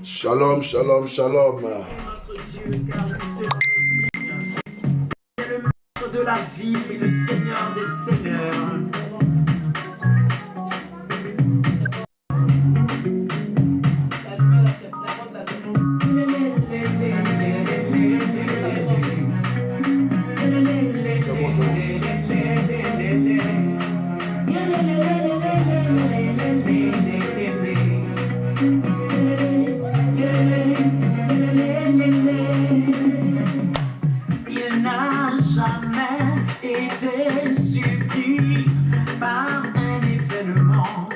Shalom, shalom, shalom. C'est le maître de la vie et le Seigneur des seigneurs. Il n'a jamais été surpris par un événement.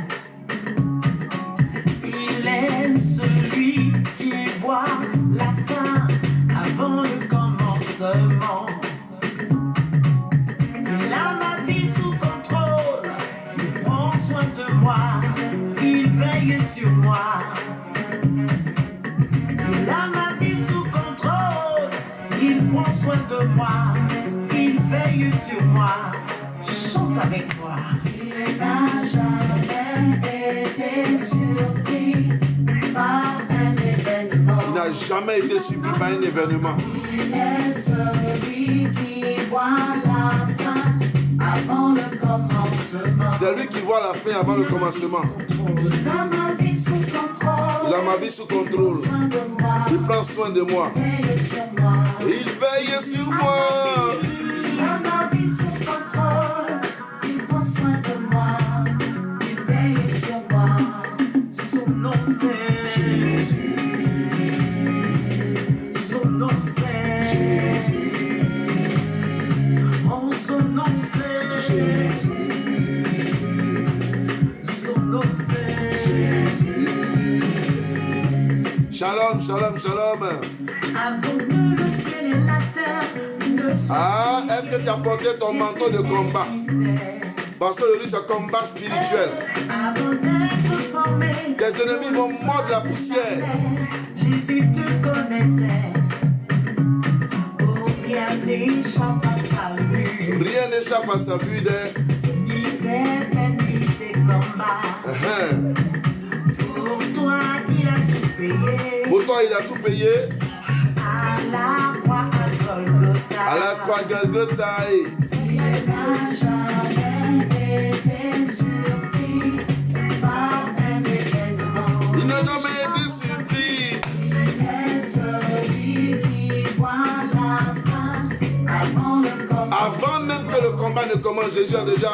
Il est celui qui voit la fin avant le commencement. Il a ma vie sous contrôle, il prend soin de moi, il veille sur moi. Il a ma vie sous contrôle, il prend soin de moi, il veille sur moi. Chante avec moi. Il n'a jamais été surpris par un événement. Il n'a jamais été surpris par un événement. Il est celui qui voit la fin avant le commencement. C'est lui qui voit la fin avant le commencement. Il a ma vie sous contrôle. Il a ma vie sous contrôle. Il prend soin de moi. Et il veille sur moi. Il a ma vie sous contrôle. Il prend soin de moi. Il veille sur moi. Son nom c'est Jésus. Son nom c'est Jésus. Oh, son nom c'est Jésus. Son nom c'est Jésus. Shalom, shalom, shalom. Avant que le ciel et la terre ne soient Ah, est-ce que tu as porté ton manteau de combat? Parce que aujourd'hui, c'est combat spirituel. avant d'être formé, Tes ennemis vont mordre la poussière. Jésus te connaissait. Oh, rien n'échappe à sa vue. Rien n'échappe à sa vue. Il t'aime, tes combats. Pour toi, il a tout payé. Pour toi, il a tout payé. À la croix, à Golgotha. À la croix Golgotha. Il n'a jamais été surpris par un événement. Il n'a jamais été surpris. Il est celui qui voit la fin avant le combat. Avant même que le combat ne commence, Jésus a déjà.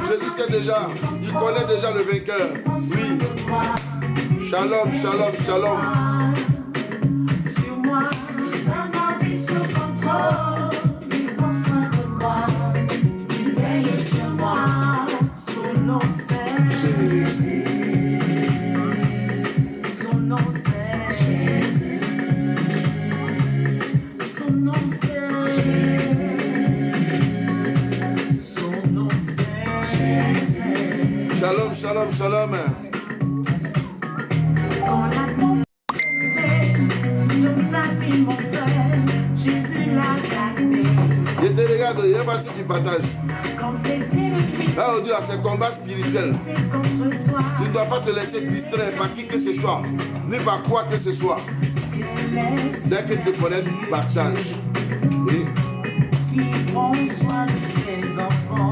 Jésus sait déjà. Il connaît déjà le vainqueur. Oui. Shalom, shalom, shalom. Sur moi, il a ma vie sous contrôle. Il prend soin de moi. Il veille sur moi. Son nom c'est Jésus. Son nom c'est Jésus. Son nom c'est Jésus. Son nom c'est Jésus. Shalom, shalom, shalom. Quand la bombe est élevée, toute ta vie mon frère, Jésus l'a gardé. Je te regarde, il y a pas ce qui partage. Quand tes ennemis Là, aujourd'hui, c'est combat spirituel. c'est contre toi, Tu ne dois pas te laisser distraire par qui que ce soit, ni par quoi que ce soit. Dès que tu connais, partage. Oui. qui prend soin de ses enfants.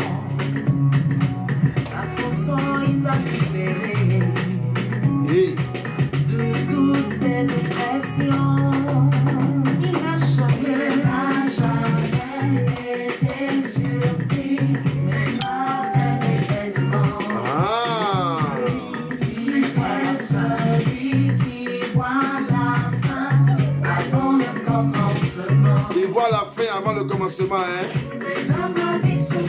Par son sang, il t'a libéré Et de toutes tes oppressions. Il n'a jamais été surpris, mais par un événement. ah, Il voit celui qui voit la fin avant le commencement. il voit la fin avant le commencement. Hein? Il a ma vie sous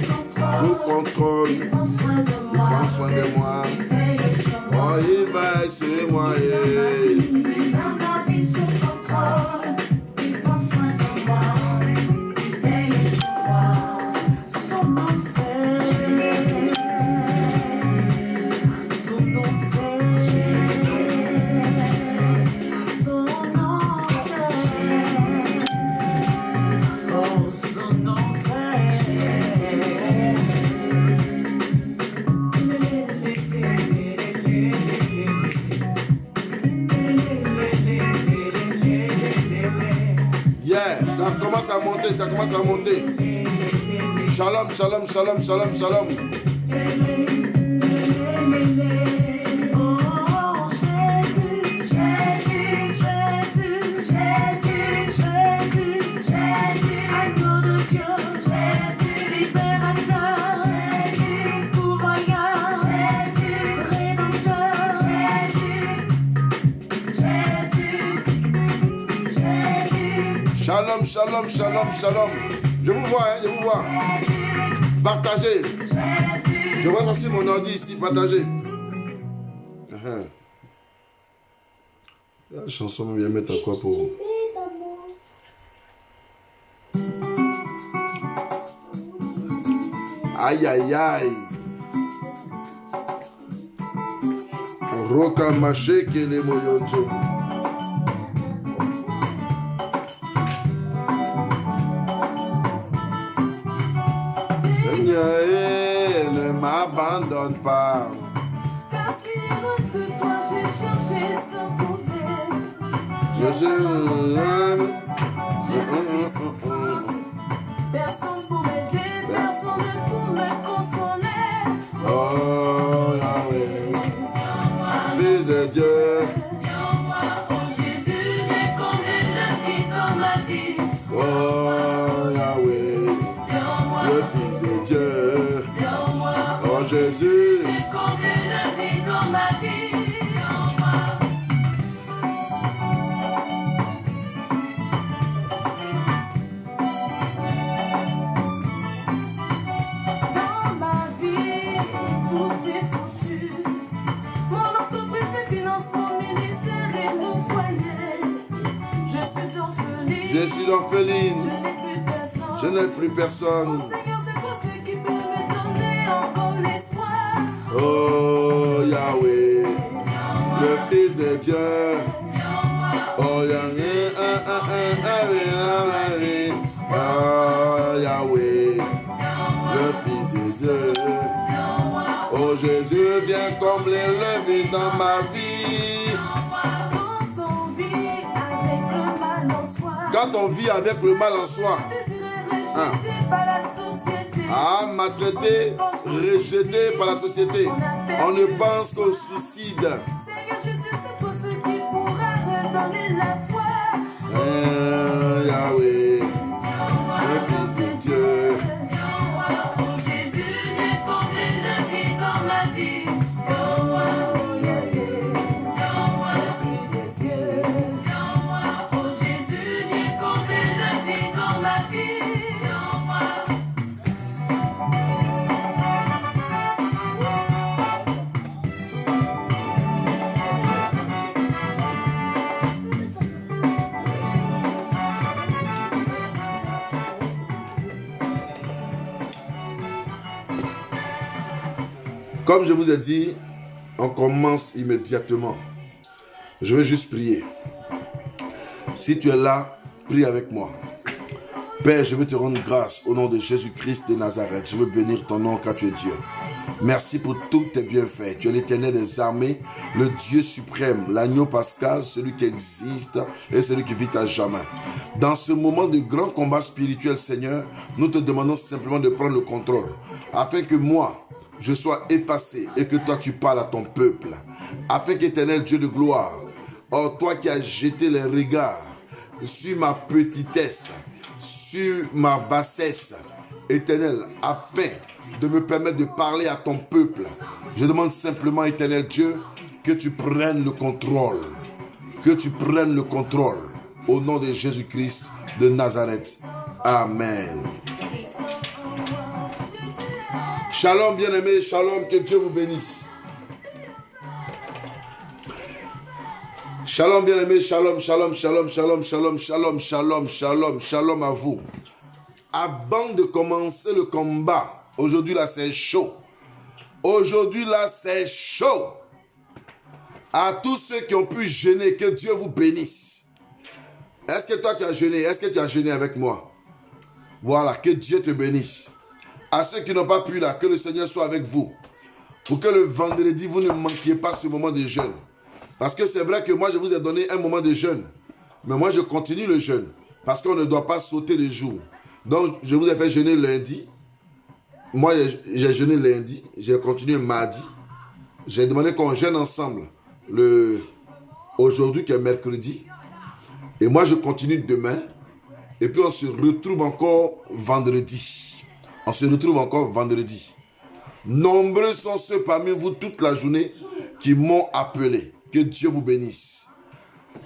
Sous contrôle. contrôle, Il prend soin de il moi. prend soin de moi. Il veille sur moi. Oh, il veille sur moi. Il a ma vie sous contrôle. Il prend soin de moi. Il veille sur moi. Son nom c'est Jésus. Son nom c'est Jésus. Son nom c'est Jésus. Oh, son nom c'est Jésus. Ça commence à monter, ça commence à monter. Shalom, shalom, shalom, shalom, shalom. Shalom, shalom, shalom, shalom. Je vous vois, hein, je vous vois. Partagez. Je vois aussi mon ordi ici, partagez. La chanson, on vient mettre à quoi pour vous? Aïe, aïe, aïe. Roka maché kele moyonzo. Ne m'abandonne pas. Car si loin de toi j'ai cherché sans trouver. Personne pour m'aider, personne pour me consoler. Oh Yahweh, Fils de Dieu. Oh Jésus, viens combler la vie dans ma vie. Oh Yahweh, le Fils de Dieu. Oh Jésus, combler la vie dans ma vie. Dans ma vie, tout est foutu. Mon entreprise, mes finances, mon ministère et mon foyer. Je suis orpheline. je suis orpheline. Je n'ai plus personne. Je n'ai plus personne. Mon Seigneur, c'est toi ce qui peut me donner encore l'espoir. Oh Yahweh, le Fils de Dieu. Oh Yahweh, oh Yahweh, le Fils de Dieu. Oh Jésus, viens combler le vide dans ma vie. Quand on vit avec le mal en soi, Quand on vit avec le mal en soi, maltraité, rejeté par la société, on ne pense qu'au suicide. Seigneur Jésus, c'est toi ce qui pourra redonner la foi. Yahweh, le Fils de Dieu. Oh Jésus, viens combler la vie dans ma vie. Oh Yahweh, le Fils de Dieu. Oh Jésus, viens combler la vie dans ma vie. Comme je vous ai dit, on commence immédiatement. Je vais juste prier. Si tu es là, prie avec moi. Père, je veux te rendre grâce au nom de Jésus-Christ de Nazareth. Je veux bénir ton nom car tu es Dieu. Merci pour tous tes bienfaits. Tu es l'Éternel des armées, le Dieu suprême, l'agneau pascal, celui qui existe et celui qui vit à jamais. Dans ce moment de grand combat spirituel, Seigneur, nous te demandons simplement de prendre le contrôle, afin que moi, je sois effacé et que toi tu parles à ton peuple. Afin qu'Éternel Dieu de gloire, oh toi qui as jeté les regards sur ma petitesse, sur ma bassesse, Éternel, afin de me permettre de parler à ton peuple, je demande simplement, Éternel Dieu, que tu prennes le contrôle. Que tu prennes le contrôle. Au nom de Jésus-Christ de Nazareth. Amen. Shalom, bien-aimés, shalom, que Dieu vous bénisse. Shalom, bien-aimés, shalom, shalom, shalom, shalom, shalom, shalom, shalom, shalom, shalom à vous. Avant de commencer le combat, aujourd'hui là c'est chaud. Aujourd'hui là c'est chaud. À tous ceux qui ont pu jeûner, que Dieu vous bénisse. Est-ce que toi tu as jeûné? Est-ce que tu as jeûné avec moi? Voilà, que Dieu te bénisse. À ceux qui n'ont pas pu là, que le Seigneur soit avec vous. Pour que le vendredi, vous ne manquiez pas ce moment de jeûne. Parce que c'est vrai que moi, je vous ai donné un moment de jeûne. Mais moi, je continue le jeûne. parce qu'on ne doit pas sauter les jours. Donc, je vous ai fait jeûner lundi. Moi, j'ai jeûné lundi. J'ai continué mardi. J'ai demandé qu'on jeûne ensemble aujourd'hui qui est mercredi. Et moi, je continue demain. Et puis, on se retrouve encore vendredi. On se retrouve encore vendredi. Nombreux sont ceux parmi vous toute la journée qui m'ont appelé. Que Dieu vous bénisse.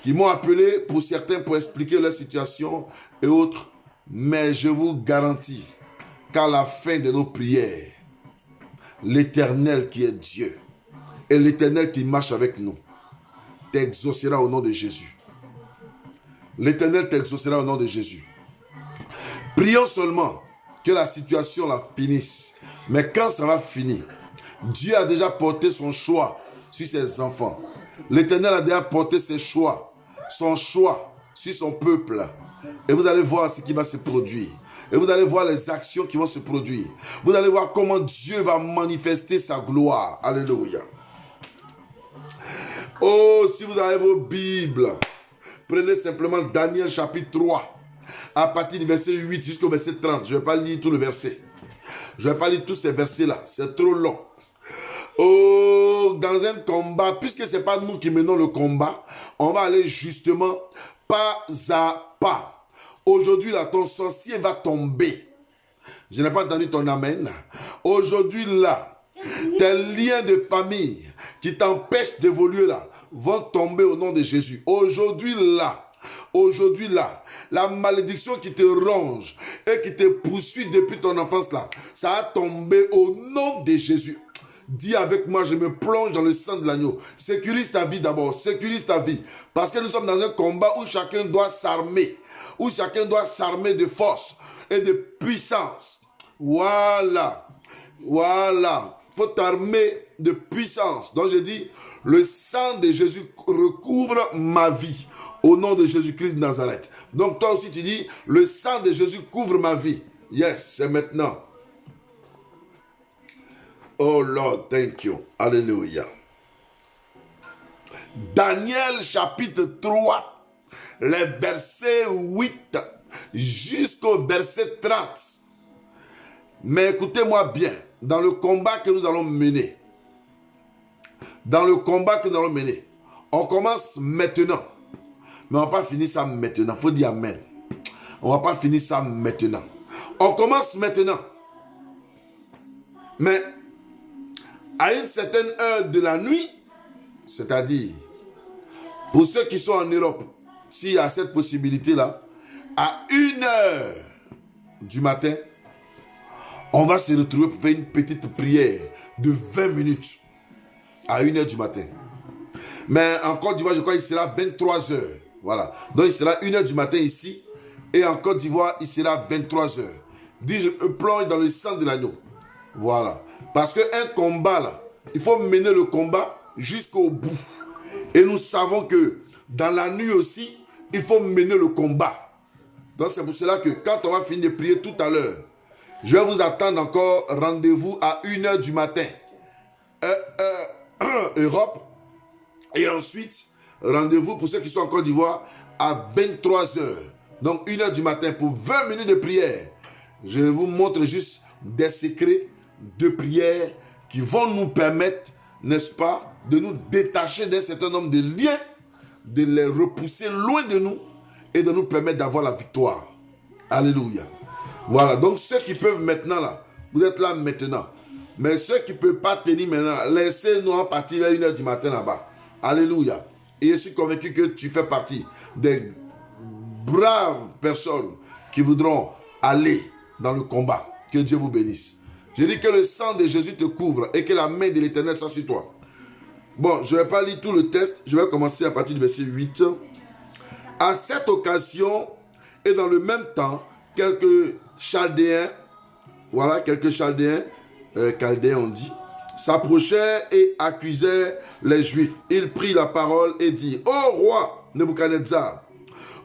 Qui m'ont appelé pour certains pour expliquer leur situation et autres. Mais je vous garantis qu'à la fin de nos prières, l'Éternel qui est Dieu et l'Éternel qui marche avec nous t'exaucera au nom de Jésus. L'Éternel t'exaucera au nom de Jésus. Prions seulement que la situation la finisse. Mais quand ça va finir, Dieu a déjà porté son choix sur ses enfants. L'Éternel a déjà porté ses choix, son choix sur son peuple. Et vous allez voir ce qui va se produire. Et vous allez voir les actions qui vont se produire. Vous allez voir comment Dieu va manifester sa gloire. Alléluia. Oh, si vous avez vos Bibles, prenez simplement Daniel chapitre 3, à partir du verset 8 jusqu'au verset 30. Je ne vais pas lire tout le verset. Je ne vais pas lire tous ces versets-là. C'est trop long. Oh, dans un combat, puisque ce n'est pas nous qui menons le combat, on va aller justement pas à pas. Aujourd'hui, là, ton sorcier va tomber. Je n'ai pas entendu ton amen. Aujourd'hui, là, tes liens de famille qui t'empêchent d'évoluer là, vont tomber au nom de Jésus. Aujourd'hui, là, la malédiction qui te ronge et qui te poursuit depuis ton enfance là, ça a tombé au nom de Jésus. Dis avec moi, je me plonge dans le sang de l'agneau. Sécurise ta vie d'abord, sécurise ta vie. Parce que nous sommes dans un combat où chacun doit s'armer. Où chacun doit s'armer de force et de puissance. Voilà. Voilà. Il faut t'armer de puissance. Donc je dis, le sang de Jésus recouvre ma vie. Au nom de Jésus-Christ de Nazareth. Donc toi aussi tu dis, le sang de Jésus couvre ma vie. Yes, c'est maintenant. Oh Lord, thank you. Alléluia. Daniel chapitre 3. Les versets 8 jusqu'au verset 30. Mais écoutez-moi bien, dans le combat que nous allons mener, on commence maintenant. Mais on ne va pas finir ça maintenant. Il faut dire amen. On ne va pas finir ça maintenant. On commence maintenant. Mais à une certaine heure de la nuit, c'est-à-dire pour ceux qui sont en Europe, s'il y a cette possibilité-là, à 1h du matin, on va se retrouver pour faire une petite prière de 20 minutes à 1h du matin. Mais en Côte d'Ivoire, je crois qu'il sera 23h. Voilà. Donc il sera 1h du matin ici. Et en Côte d'Ivoire, il sera 23h. Dis, je me plonge dans le sang de l'agneau. Voilà. Parce qu'un combat, là, il faut mener le combat jusqu'au bout. Et nous savons que dans la nuit aussi, il faut mener le combat. Donc c'est pour cela que quand on va finir de prier tout à l'heure, je vais vous attendre encore rendez-vous à 1h du matin. Europe. Et ensuite, rendez-vous pour ceux qui sont en Côte d'Ivoire à 23h. Donc 1h du matin pour 20 minutes de prière. Je vous montre juste des secrets de prière qui vont nous permettre, n'est-ce pas, de nous détacher d'un certain nombre de liens, de les repousser loin de nous et de nous permettre d'avoir la victoire. Alléluia. Voilà, donc ceux qui peuvent maintenant là, vous êtes là maintenant. Mais ceux qui ne peuvent pas tenir maintenant, laissez-nous en partir à 1h du matin là-bas. Alléluia. Et je suis convaincu que tu fais partie des braves personnes qui voudront aller dans le combat. Que Dieu vous bénisse. Je dis que le sang de Jésus te couvre et que la main de l'Éternel soit sur toi. Bon, je ne vais pas lire tout le texte. Je vais commencer à partir du verset 8. À cette occasion, et dans le même temps, quelques Chaldéens, Chaldéens on dit, s'approchaient et accusaient les Juifs. Il prit la parole et dit, ô roi Nebuchadnezzar,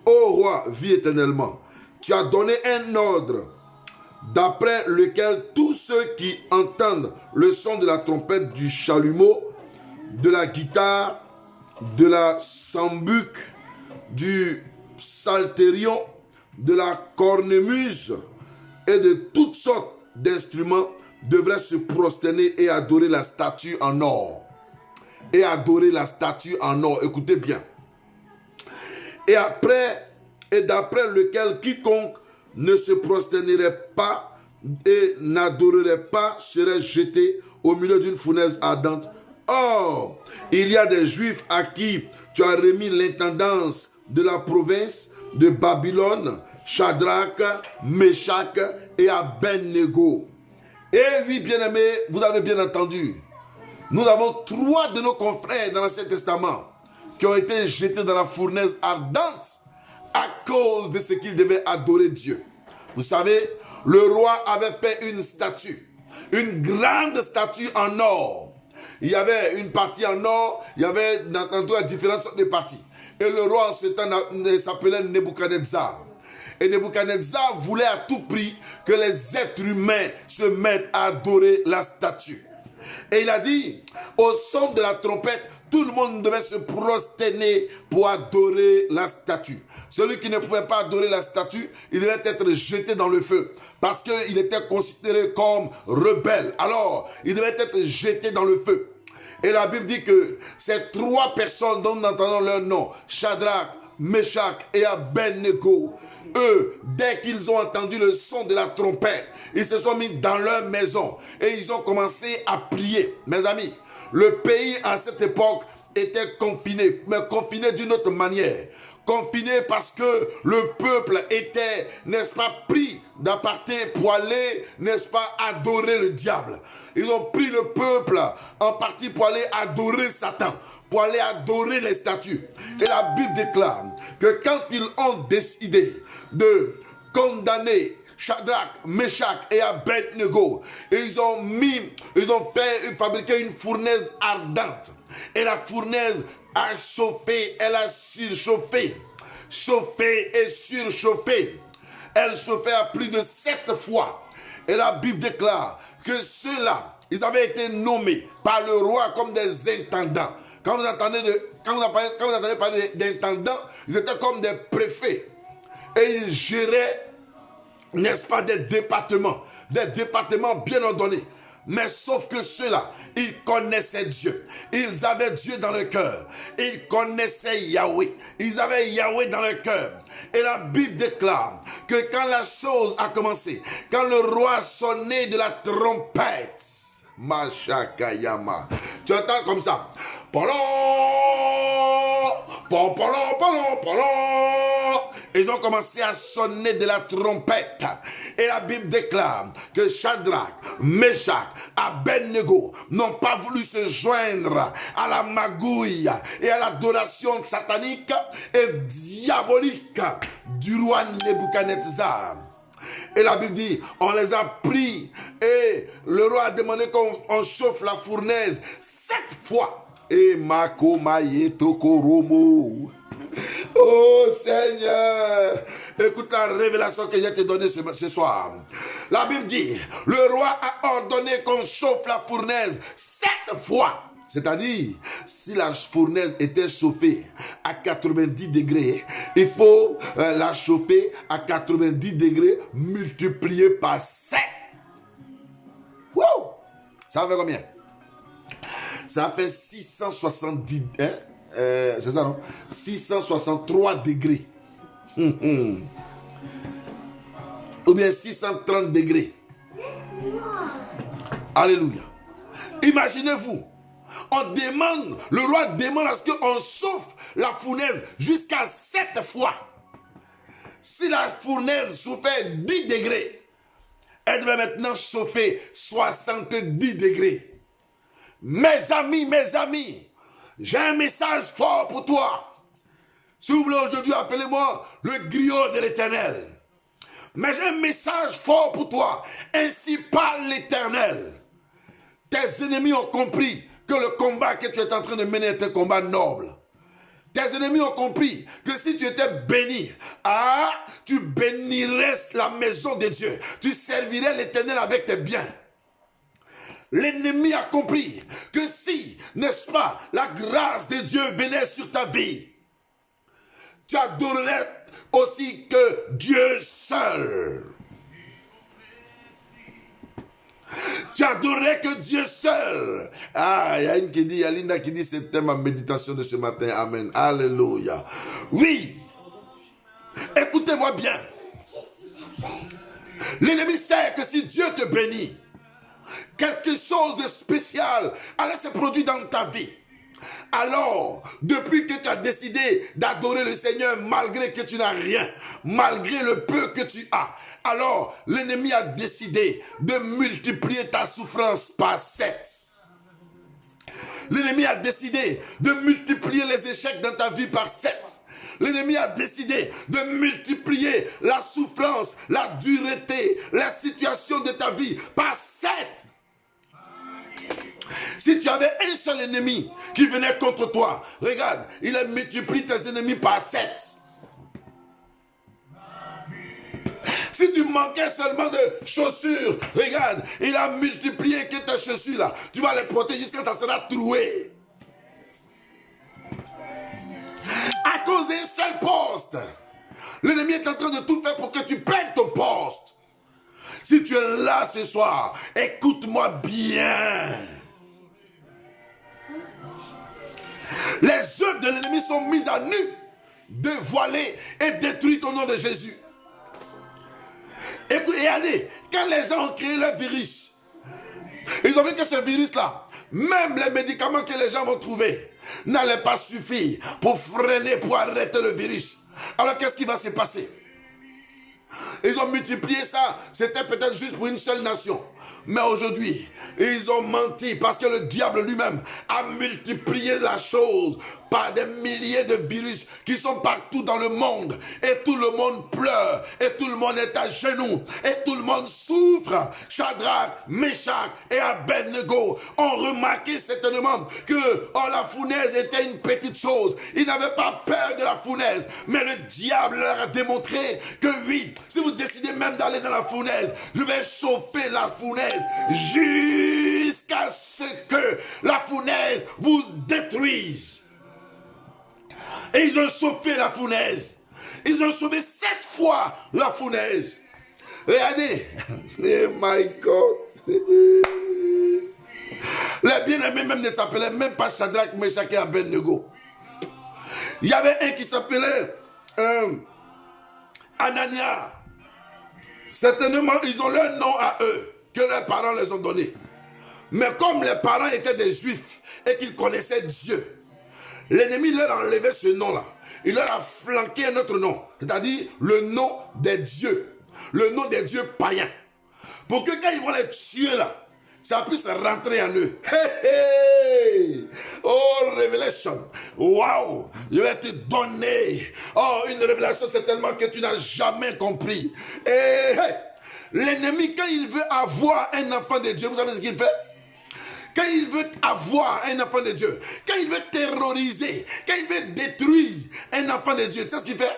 ô roi, vis éternellement, tu as donné un ordre d'après lequel tous ceux qui entendent le son de la trompette, du chalumeau, de la guitare, de la sambuc, du psalterion, de la cornemuse et de toutes sortes d'instruments devraient se prosterner et adorer la statue en or. Et adorer la statue en or. Écoutez bien. Et d'après lequel quiconque ne se prosternerait pas et n'adorerait pas serait jeté au milieu d'une fournaise ardente. Or, il y a des Juifs à qui tu as remis l'intendance de la province de Babylone, Shadrach, Meshach et Abednego. Et oui, bien-aimés, vous avez bien entendu, nous avons 3 de nos confrères dans l'Ancien Testament qui ont été jetés dans la fournaise ardente à cause de ce qu'ils devaient adorer Dieu. Vous savez, le roi avait fait une statue, une grande statue en or. Il y avait une partie en or, il y avait dans différentes sortes de parties. Et le roi en ce temps s'appelait Nebuchadnezzar. Et Nebuchadnezzar voulait à tout prix que les êtres humains se mettent à adorer la statue. Et il a dit, au son de la trompette, tout le monde devait se prosterner pour adorer la statue. Celui qui ne pouvait pas adorer la statue, il devait être jeté dans le feu. Parce qu'il était considéré comme rebelle. Alors, il devait être jeté dans le feu. Et la Bible dit que ces 3 personnes dont nous entendons leur nom, Shadrach, Meshach et Abednego, eux, dès qu'ils ont entendu le son de la trompette, ils se sont mis dans leur maison et ils ont commencé à prier. Mes amis, le pays à cette époque était confiné, mais confiné d'une autre manière. Confiné parce que le peuple était, n'est-ce pas, pris d'aparté pour aller, n'est-ce pas, adorer le diable. Ils ont pris le peuple en partie pour aller adorer Satan, pour aller adorer les statues. Et la Bible déclare que quand ils ont décidé de condamner Shadrach, Meshach et Abednego, ils ont fabriqué une fournaise ardente. Et la fournaise a chauffé, elle a surchauffé, chauffé et surchauffé. Elle chauffait à plus de 7 fois. Et la Bible déclare que ceux-là, ils avaient été nommés par le roi comme des intendants. Quand vous entendez parler d'intendants, ils étaient comme des préfets. Et ils géraient, n'est-ce pas, des départements bien ordonnés. Mais sauf que ceux-là, ils connaissaient Dieu. Ils avaient Dieu dans le cœur. Ils connaissaient Yahweh. Ils avaient Yahweh dans le cœur. Et la Bible déclare que quand la chose a commencé, quand le roi sonnait de la trompette, Mashakayama, tu entends comme ça. Ils ont commencé à sonner de la trompette. Et la Bible déclare que Shadrach, Meshach, Abednego n'ont pas voulu se joindre à la magouille et à l'adoration satanique et diabolique du roi Nebuchadnezzar. Et la Bible dit, on les a pris et le roi a demandé qu'on chauffe la fournaise 7 fois. Et Makomaye Tokoromo. Oh Seigneur, écoute la révélation que j'ai te donnée ce soir. La Bible dit, le roi a ordonné qu'on chauffe la fournaise 7 fois. C'est-à-dire, si la fournaise était chauffée à 90 degrés, il faut la chauffer à 90 degrés multiplié par 7. Wow! Ça fait combien? Ça fait 670, c'est ça non? 663 degrés. Ou bien 630 degrés. Alléluia. Imaginez-vous, le roi demande à ce qu'on chauffe la fournaise jusqu'à 7 fois. Si la fournaise chauffait 10 degrés, elle devait maintenant chauffer 70 degrés. Mes amis, j'ai un message fort pour toi. Si vous voulez aujourd'hui, appelez-moi le griot de l'Éternel. Mais j'ai un message fort pour toi. Ainsi parle l'Éternel. Tes ennemis ont compris que le combat que tu es en train de mener est un combat noble. Tes ennemis ont compris que si tu étais béni, tu bénirais la maison de Dieu. Tu servirais l'Éternel avec tes biens. L'ennemi a compris que si, n'est-ce pas, la grâce de Dieu venait sur ta vie, tu adorerais aussi que Dieu seul. Tu adorerais que Dieu seul. Ah, il y a une qui dit, il y a Linda qui dit, c'était ma méditation de ce matin. Amen. Alléluia. Oui. Écoutez-moi bien. L'ennemi sait que si Dieu te bénit, quelque chose de spécial allait se produire dans ta vie. Alors, depuis que tu as décidé d'adorer le Seigneur malgré que tu n'as rien, malgré le peu que tu as, alors l'ennemi a décidé de multiplier ta souffrance par 7. L'ennemi a décidé de multiplier les échecs dans ta vie par 7. L'ennemi a décidé de multiplier la souffrance, la dureté, la situation de ta vie par 7. Si tu avais un seul ennemi qui venait contre toi, regarde, il a multiplié tes ennemis par 7. Si tu manquais seulement de chaussures, regarde, il a multiplié que tes chaussures là, tu vas les protéger jusqu'à ce que ça sera troué. À cause d'un seul poste, l'ennemi est en train de tout faire pour que tu perdes ton poste. Si tu es là ce soir, écoute-moi bien. Les œuvres de l'ennemi sont mises à nu, dévoilées et détruites au nom de Jésus. Et regardez, quand les gens ont créé le virus, ils ont vu que ce virus-là, même les médicaments que les gens vont trouver, n'allaient pas suffire pour freiner, pour arrêter le virus. Alors qu'est-ce qui va se passer? Ils ont multiplié ça, c'était peut-être juste pour une seule nation. Mais aujourd'hui, ils ont menti parce que le diable lui-même a multiplié la chose par des milliers de virus qui sont partout dans le monde. Et tout le monde pleure, et tout le monde est à genoux, et tout le monde souffre. Shadrach, Meshach et Abednego ont remarqué certainement que la fournaise était une petite chose. Ils n'avaient pas peur de la fournaise, mais le diable leur a démontré que oui, si vous décidez même d'aller dans la fournaise, je vais chauffer la fournaise jusqu'à ce que la fournaise vous détruise. Et ils ont chauffé la fournaise. Ils ont chauffé 7 fois la fournaise. Regardez. Oh my God. Les bien-aimés même ne s'appelaient même pas Shadrach, Meshach et Abednego. Il y avait un qui s'appelait Anania. Certainement, ils ont leur nom à eux, que leurs parents les ont donné. Mais comme les parents étaient des juifs et qu'ils connaissaient Dieu, l'ennemi leur a enlevé ce nom-là. Il leur a flanqué un autre nom, c'est-à-dire le nom des dieux, le nom des dieux païens. Pour que quand ils vont les tuer là, ça puisse rentrer en eux. Hey, hey. Oh, révélation. Waouh. Je vais te donner. Oh, une révélation, c'est tellement que tu n'as jamais compris. Hey, hey. L'ennemi, quand il veut avoir un enfant de Dieu, vous savez ce qu'il fait? Quand il veut avoir un enfant de Dieu, quand il veut terroriser, quand il veut détruire un enfant de Dieu, tu sais ce qu'il fait?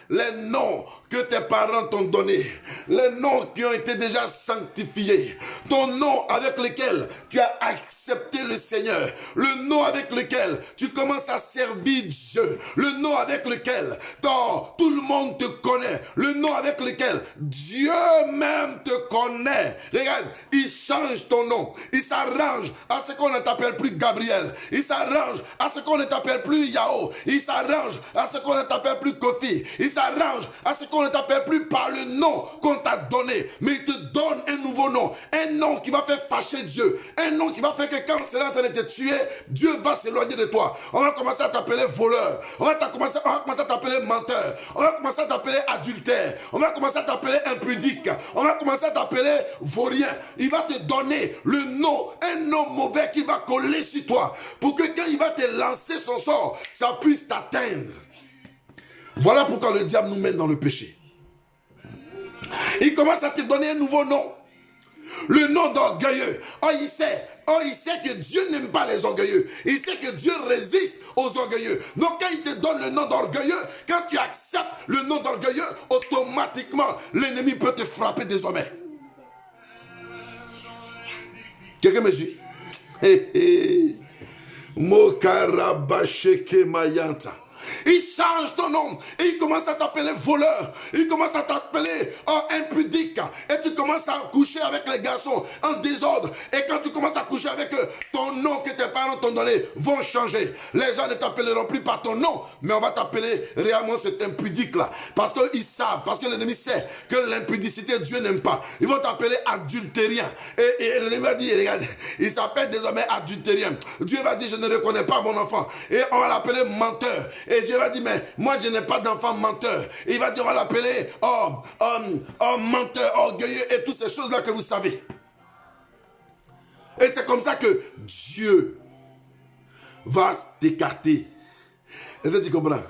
Les noms que tes parents t'ont donnés, les noms qui ont été déjà sanctifiés, ton nom avec lequel tu as accepté le Seigneur, le nom avec lequel tu commences à servir Dieu, le nom avec lequel tout le monde te connaît, le nom avec lequel Dieu même te connaît. Regarde, il change ton nom, il s'arrange à ce qu'on ne t'appelle plus Gabriel, il s'arrange à ce qu'on ne t'appelle plus Yao, il s'arrange à ce qu'on ne t'appelle plus Kofi, il s'arrange à ce qu'on ne t'appelle plus par le nom qu'on t'a donné, mais il te donne un nouveau nom, un nom qui va faire fâcher Dieu, un nom qui va faire que quand on sera en train de te tuer, Dieu va s'éloigner de toi. On va commencer à t'appeler voleur, on va commencer à t'appeler menteur, on va commencer à t'appeler adultère, on va commencer à t'appeler impudique, on va commencer à t'appeler vaurien. Il va te donner le nom, un nom mauvais qui va coller sur toi, pour que quand il va te lancer son sort, ça puisse t'atteindre. Voilà pourquoi le diable nous mène dans le péché. Il commence à te donner un nouveau nom. Le nom d'orgueilleux. Il sait que Dieu n'aime pas les orgueilleux. Il sait que Dieu résiste aux orgueilleux. Donc quand il te donne le nom d'orgueilleux, quand tu acceptes le nom d'orgueilleux, automatiquement, l'ennemi peut te frapper désormais. Quelqu'un me suit? Mokarabasheke mayanta. Il change ton nom et il commence à t'appeler voleur. Il commence à t'appeler impudique. Et tu commences à coucher avec les garçons en désordre. Et quand tu commences à coucher avec eux, ton nom que tes parents t'ont donné vont changer. Les gens ne t'appelleront plus par ton nom, mais on va t'appeler réellement cet impudique-là. Parce qu'ils savent, parce que l'ennemi sait que l'impudicité, Dieu n'aime pas. Ils vont t'appeler adultérien. Et l'ennemi va dire, regarde, il s'appelle désormais adultérien. Dieu va dire, je ne reconnais pas mon enfant. Et on va l'appeler menteur. Et Dieu va dire, mais moi je n'ai pas d'enfant menteur. Et il va dire, on va l'appeler menteur, orgueilleux et toutes ces choses-là que vous savez. Et c'est comme ça que Dieu va t'écarter. Est-ce que tu comprends?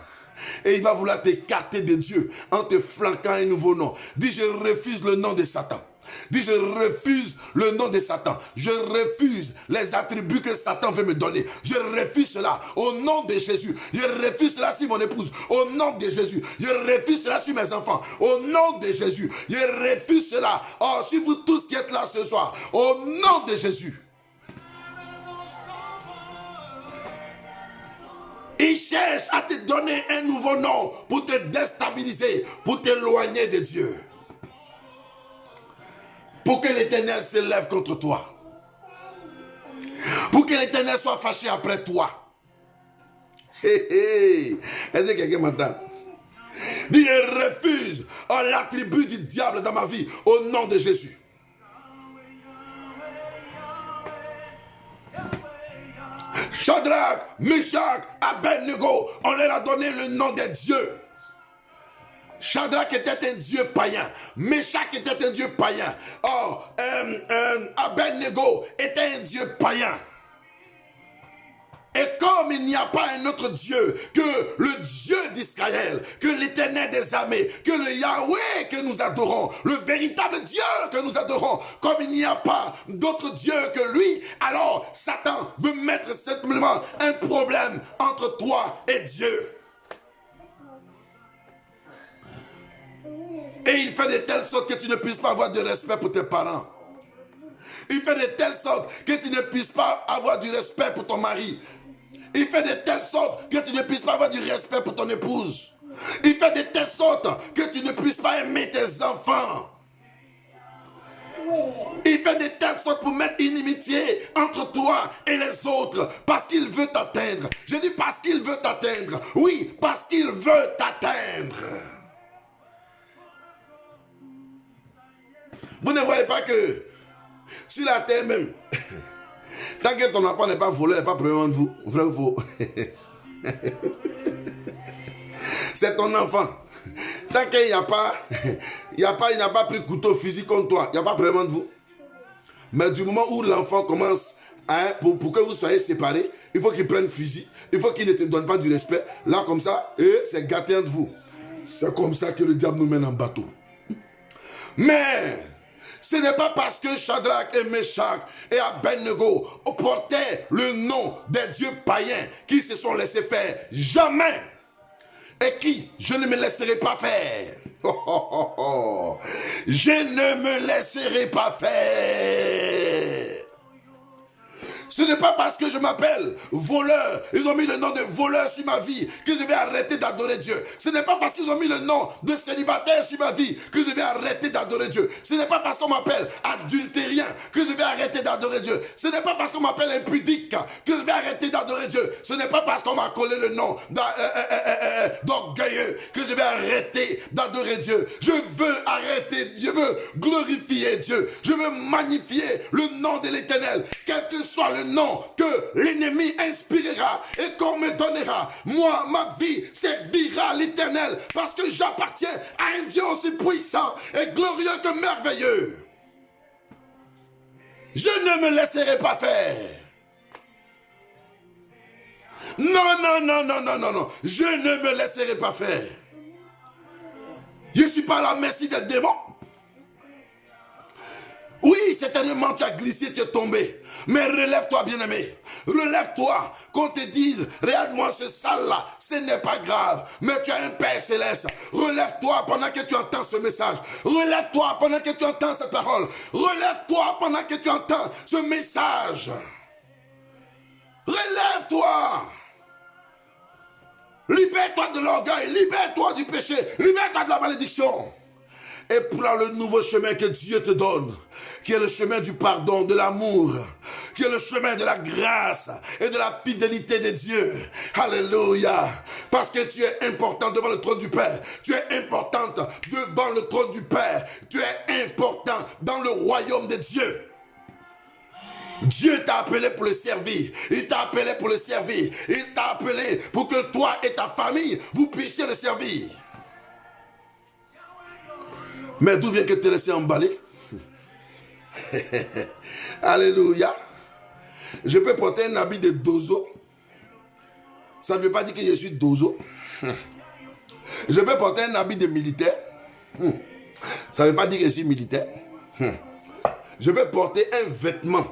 Et il va vouloir t'écarter de Dieu en te flanquant un nouveau nom. Dis, je refuse le nom de Satan. Dis, je refuse le nom de Satan. Je refuse les attributs que Satan veut me donner. Je refuse cela au nom de Jésus. Je refuse cela sur mon épouse. Au nom de Jésus. Je refuse cela sur mes enfants. Au nom de Jésus. Je refuse cela sur vous tous qui êtes là ce soir. Au nom de Jésus. Il cherche à te donner un nouveau nom pour te déstabiliser, pour t'éloigner de Dieu. Pour que l'Éternel se lève contre toi. Pour que l'Éternel soit fâché après toi. Est-ce que quelqu'un m'entend? Dis, je refuse l'attribut du diable dans ma vie au nom de Jésus. Shadrach, Meshach, Abednego, on leur a donné le nom des dieux. Shadrach était un dieu païen. Meshach était un dieu païen. Abednego était un dieu païen. Et comme il n'y a pas un autre Dieu que le Dieu d'Israël, que l'Éternel des armées, que le Yahweh que nous adorons, le véritable Dieu que nous adorons, comme il n'y a pas d'autre Dieu que lui, alors Satan veut mettre simplement un problème entre toi et Dieu. Et il fait de telle sorte que tu ne puisses pas avoir de respect pour tes parents. Il fait de telle sorte que tu ne puisses pas avoir du respect pour ton mari. Il fait de telle sorte que tu ne puisses pas avoir du respect pour ton épouse. Il fait de telle sorte que tu ne puisses pas aimer tes enfants. Il fait de telle sorte pour mettre inimitié entre toi et les autres parce qu'il veut t'atteindre. Je dis parce qu'il veut t'atteindre. Oui, parce qu'il veut t'atteindre. Vous ne voyez pas que sur la terre même, tant que ton enfant n'est pas volé, il n'est pas premièrement de vous. Vrai ou faux? C'est ton enfant. Tant qu'il n'y a pas, il n'a pas pris couteau, fusil contre toi, il n'y a pas vraiment de vous. Mais du moment où l'enfant commence, pour que vous soyez séparés, il faut qu'il prenne fusil, il faut qu'il ne te donne pas du respect. Là, comme ça, c'est gâté entre vous. C'est comme ça que le diable nous mène en bateau. Mais ce n'est pas parce que Shadrach et Meshach et Abednego portaient le nom des dieux païens qui se sont laissés faire. Jamais. Et qui je ne me laisserai pas faire. Je ne me laisserai pas faire. Ce n'est pas parce que je m'appelle voleur, ils ont mis le nom de voleur sur ma vie, que je vais arrêter d'adorer Dieu. Ce n'est pas parce qu'ils ont mis le nom de célibataire sur ma vie, que je vais arrêter d'adorer Dieu. Ce n'est pas parce qu'on m'appelle adultérien, que je vais arrêter d'adorer Dieu. Ce n'est pas parce qu'on m'appelle impudique, que je vais arrêter d'adorer Dieu. Ce n'est pas parce qu'on m'a collé le nom d'orgueilleux, que je vais arrêter d'adorer Dieu. Je veux arrêter, je veux glorifier Dieu. Je veux magnifier le nom de l'Éternel, quel que soit le nom que l'ennemi inspirera et qu'on me donnera. Moi, ma vie servira l'Éternel parce que j'appartiens à un Dieu aussi puissant et glorieux que merveilleux. Je ne me laisserai pas faire. Non. Je ne me laisserai pas faire. Je ne suis pas à la merci des démons. Oui, certainement tu as glissé, tu es tombé. Mais relève-toi, bien-aimé. Relève-toi. Qu'on te dise, regarde-moi ce sale-là. Ce n'est pas grave. Mais tu as un Père céleste. Relève-toi pendant que tu entends ce message. Relève-toi pendant que tu entends cette parole. Relève-toi pendant que tu entends ce message. Relève-toi. Libère Libère-toi de l'orgueil, libère-toi du péché, libère-toi de la malédiction. Et prends le nouveau chemin que Dieu te donne, qui est le chemin du pardon, de l'amour, qui est le chemin de la grâce et de la fidélité de Dieu. Alléluia. Parce que tu es important devant le trône du Père. Tu es importante devant le trône du Père. Tu es important dans le royaume de Dieu. Dieu t'a appelé pour le servir. Il t'a appelé pour le servir. Il t'a appelé pour que toi et ta famille, vous puissiez le servir. Mais d'où vient que te laisser emballer? Alléluia. Je peux porter un habit de dozo. Ça ne veut pas dire que je suis dozo. Je peux porter un habit de militaire. Ça ne veut pas dire que je suis militaire. Je peux porter un vêtement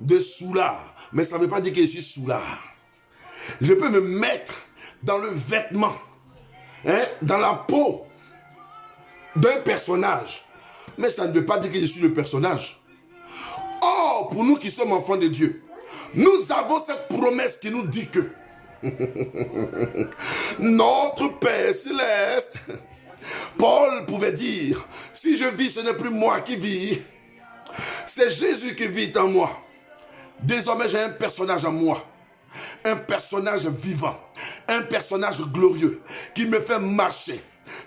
de soulard. Mais ça ne veut pas dire que je suis soulard. Je peux me mettre dans le vêtement, dans la peau d'un personnage. Mais ça ne veut pas dire que je suis le personnage. Or, pour nous qui sommes enfants de Dieu, nous avons cette promesse qui nous dit que notre Père céleste, Paul pouvait dire, si je vis, ce n'est plus moi qui vis, c'est Jésus qui vit en moi. Désormais, j'ai un personnage en moi. Un personnage vivant, un personnage glorieux qui me fait marcher.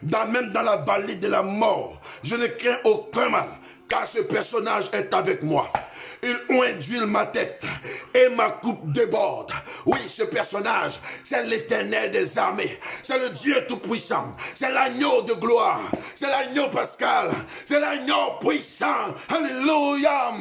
Même dans la vallée de la mort, je ne crains aucun mal, car ce personnage est avec moi. Il oint ma tête et ma coupe déborde. Oui, ce personnage, c'est l'Éternel des armées. C'est le Dieu tout-puissant. C'est l'agneau de gloire. C'est l'agneau pascal. C'est l'agneau puissant. Alléluia.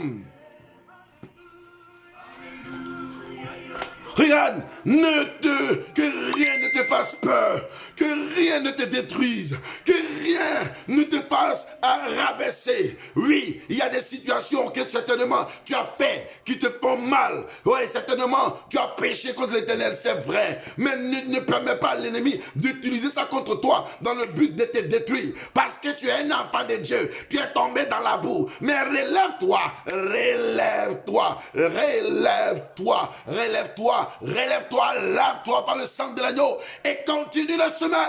Regarde, que rien ne te fasse peur, que rien ne te détruise, que rien ne te fasse rabaisser. Oui, il y a des situations que certainement tu as fait qui te font mal. Oui, certainement tu as péché contre l'Éternel, c'est vrai. Mais ne permets pas à l'ennemi d'utiliser ça contre toi dans le but de te détruire. Parce que tu es un enfant de Dieu, tu es tombé dans la boue. Mais relève-toi, relève-toi, relève-toi, relève-toi. Relève-toi, lave-toi par le sang de l'agneau et continue le chemin.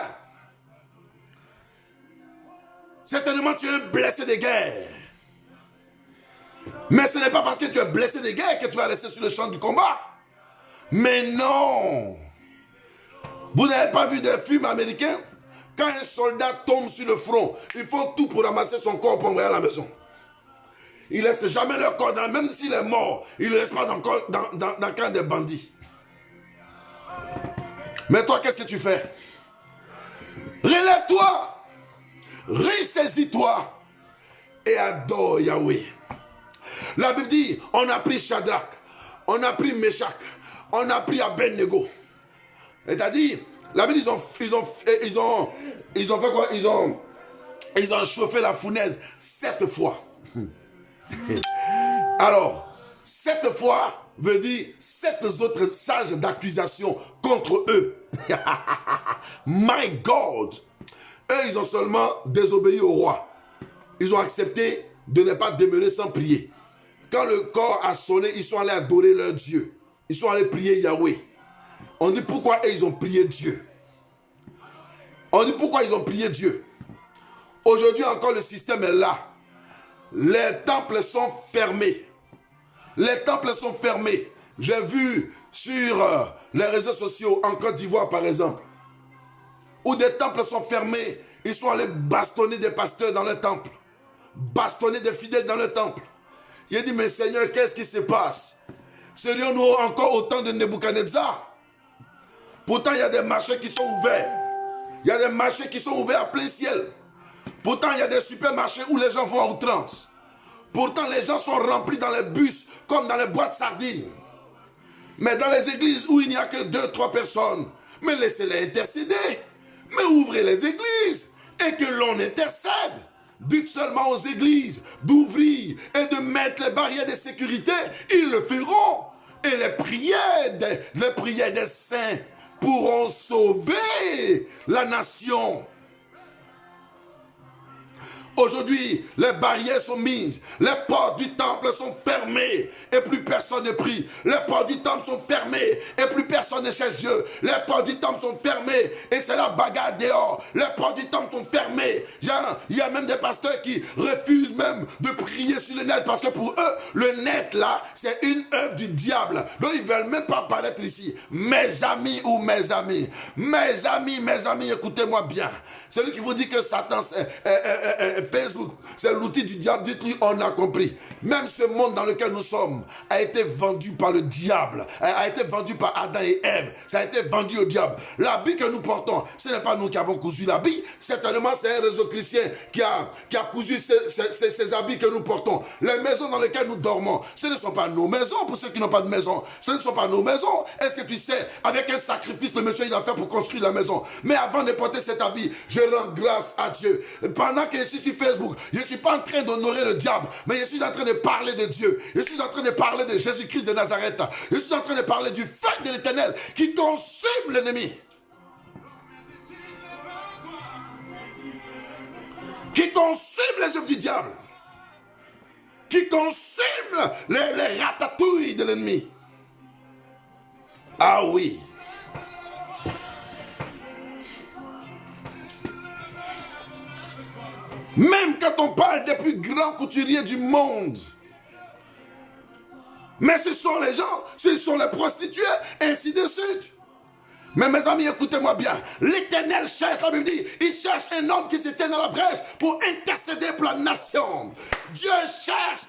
Certainement, tu es un blessé de guerre. Mais ce n'est pas parce que tu es blessé de guerre que tu vas rester sur le champ du combat. Mais non. Vous n'avez pas vu des films américains? Quand un soldat tombe sur le front, ils font tout pour ramasser son corps pour envoyer à la maison. Ils ne laissent jamais leur corps, même s'il est mort, ils ne le laissent pas dans le camp des bandits. Mais toi, qu'est-ce que tu fais? Relève-toi, ressaisis-toi et adore Yahweh. La Bible dit, on a pris Shadrach, on a pris Meshach, on a pris Abednego. C'est-à-dire, la Bible dit, ils ont fait quoi? Ils ont chauffé la fournaise 7 fois. Alors, 7 fois veut dire 7 autres charges d'accusation contre eux. My God! Eux, ils ont seulement désobéi au roi. Ils ont accepté de ne pas demeurer sans prier. Quand le corps a sonné, ils sont allés adorer leur Dieu. Ils sont allés prier Yahweh. On dit pourquoi eux, ils ont prié Dieu. On dit pourquoi ils ont prié Dieu. Aujourd'hui encore, le système est là. Les temples sont fermés. Les temples sont fermés. J'ai vu sur les réseaux sociaux en Côte d'Ivoire par exemple, où des temples sont fermés, ils sont allés bastonner des pasteurs dans le temple, bastonner des fidèles dans le temple. Il a dit, mais Seigneur, qu'est-ce qui se passe? Serions-nous encore au temps de Nebuchadnezzar? Pourtant, il y a des marchés qui sont ouverts. Il y a des marchés qui sont ouverts à plein ciel. Pourtant, il y a des supermarchés où les gens vont à outrance. Pourtant, les gens sont remplis dans les bus comme dans les boîtes sardines. Mais dans les églises où il n'y a que 2-3 personnes, mais laissez-les intercéder. Mais ouvrez les églises et que l'on intercède. Dites seulement aux églises d'ouvrir et de mettre les barrières de sécurité. Ils le feront. Et les prières des saints pourront sauver la nation. Aujourd'hui, les barrières sont mises, les portes du temple sont fermées et plus personne ne prie. Les portes du temple sont fermées et plus personne ne cherche Dieu. Les portes du temple sont fermées et c'est la bagarre dehors. Les portes du temple sont fermées. Genre, il y a même des pasteurs qui refusent même de prier sur le net parce que pour eux, le net là, c'est une œuvre du diable. Donc ils ne veulent même pas paraître ici. Mes amis ou mes amis, écoutez-moi bien. Celui qui vous dit que Satan, Facebook, c'est l'outil du diable, dites-lui, on a compris. Même ce monde dans lequel nous sommes a été vendu par le diable, a été vendu par Adam et Ève, ça a été vendu au diable. L'habit que nous portons, ce n'est pas nous qui avons cousu l'habit, certainement c'est un réseau chrétien qui a cousu ces habits que nous portons. Les maisons dans lesquelles nous dormons, ce ne sont pas nos maisons pour ceux qui n'ont pas de maison, ce ne sont pas nos maisons. Est-ce que tu sais, avec un sacrifice, le monsieur il a fait pour construire la maison, mais avant de porter cet habit, je rends grâce à Dieu. Pendant que je suis sur Facebook, je ne suis pas en train d'honorer le diable, mais je suis en train de parler de Dieu. Je suis en train de parler de Jésus-Christ de Nazareth. Je suis en train de parler du feu de l'Éternel qui consume l'ennemi. Qui consume les œuvres du diable. Qui consume les ratatouilles de l'ennemi. Ah oui. Même quand on parle des plus grands couturiers du monde. Mais ce sont les gens, ce sont les prostituées, ainsi de suite. Mais mes amis, écoutez-moi bien. L'Éternel cherche, la Bible dit, il cherche un homme qui se tient dans la brèche pour intercéder pour la nation. Dieu cherche.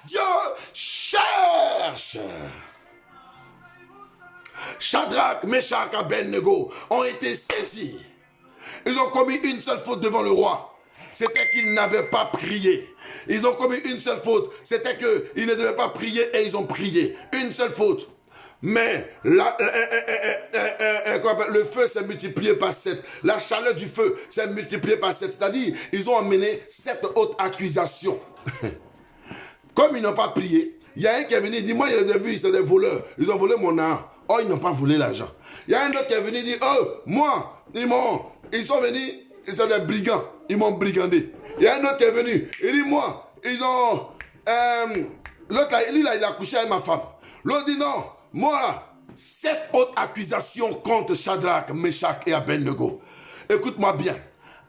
Shadrach, Meshach, Abednego ont été saisis. Ils ont commis une seule faute devant le roi. C'était qu'ils n'avaient pas prié. Ils ont commis une seule faute. C'était qu'ils ne devaient pas prier et ils ont prié. Une seule faute. Mais le feu s'est multiplié par 7. La chaleur du feu s'est multipliée par 7. C'est-à-dire, ils ont amené 7 autres accusations. Comme ils n'ont pas prié, il y a un qui est venu, il dit, moi je les ai vus, c'est des voleurs. Ils ont volé mon argent. Oh, ils n'ont pas volé l'argent. Il y a un autre qui est venu, il dit, oh, moi, ils sont venus, ils sont des brigands. Ils m'ont brigandé. Il y a un autre qui est venu. Il dit, moi, ils ont... l'autre, lui, là, il a couché avec ma femme. L'autre dit, non, moi, 7 autres accusations contre Shadrach, Meshach et Abednego. Écoute-moi bien.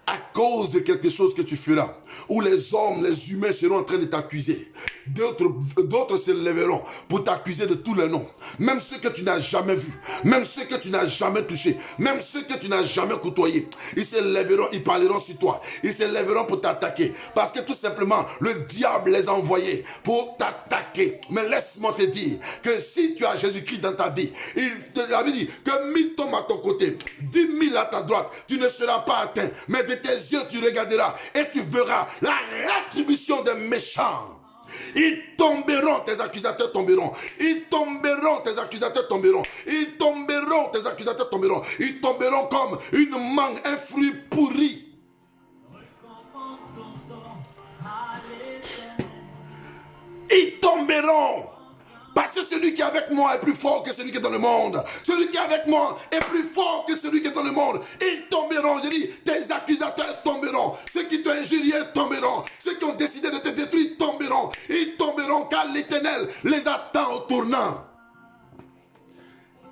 À cause de quelque chose que tu feras, où les hommes, les humains seront en train de t'accuser. D'autres se lèveront pour t'accuser de tous les noms. Même ceux que tu n'as jamais vus, même ceux que tu n'as jamais touchés, même ceux que tu n'as jamais côtoyés. Ils se lèveront, ils parleront sur toi. Ils se lèveront pour t'attaquer. Parce que tout simplement, le diable les a envoyés pour t'attaquer. Mais laisse-moi te dire que si tu as Jésus-Christ dans ta vie, il te l'avait dit que 1000 tombent à ton côté, 10 000 à ta droite, tu ne seras pas atteint. Mais de tes yeux, tu regarderas et tu verras la rétribution des méchants. Ils tomberont, tes accusateurs tomberont. Ils tomberont, tes accusateurs tomberont. Ils tomberont, tes accusateurs tomberont. Ils tomberont comme une mangue, un fruit pourri. Ils tomberont. Parce que celui qui est avec moi est plus fort que celui qui est dans le monde. Celui qui est avec moi est plus fort que celui qui est dans le monde. Ils tomberont, je dis, tes accusateurs tomberont. Ceux qui t'ont injurié tomberont. Ceux qui ont décidé de te détruire tomberont. Ils tomberont car l'Éternel les attend au tournant.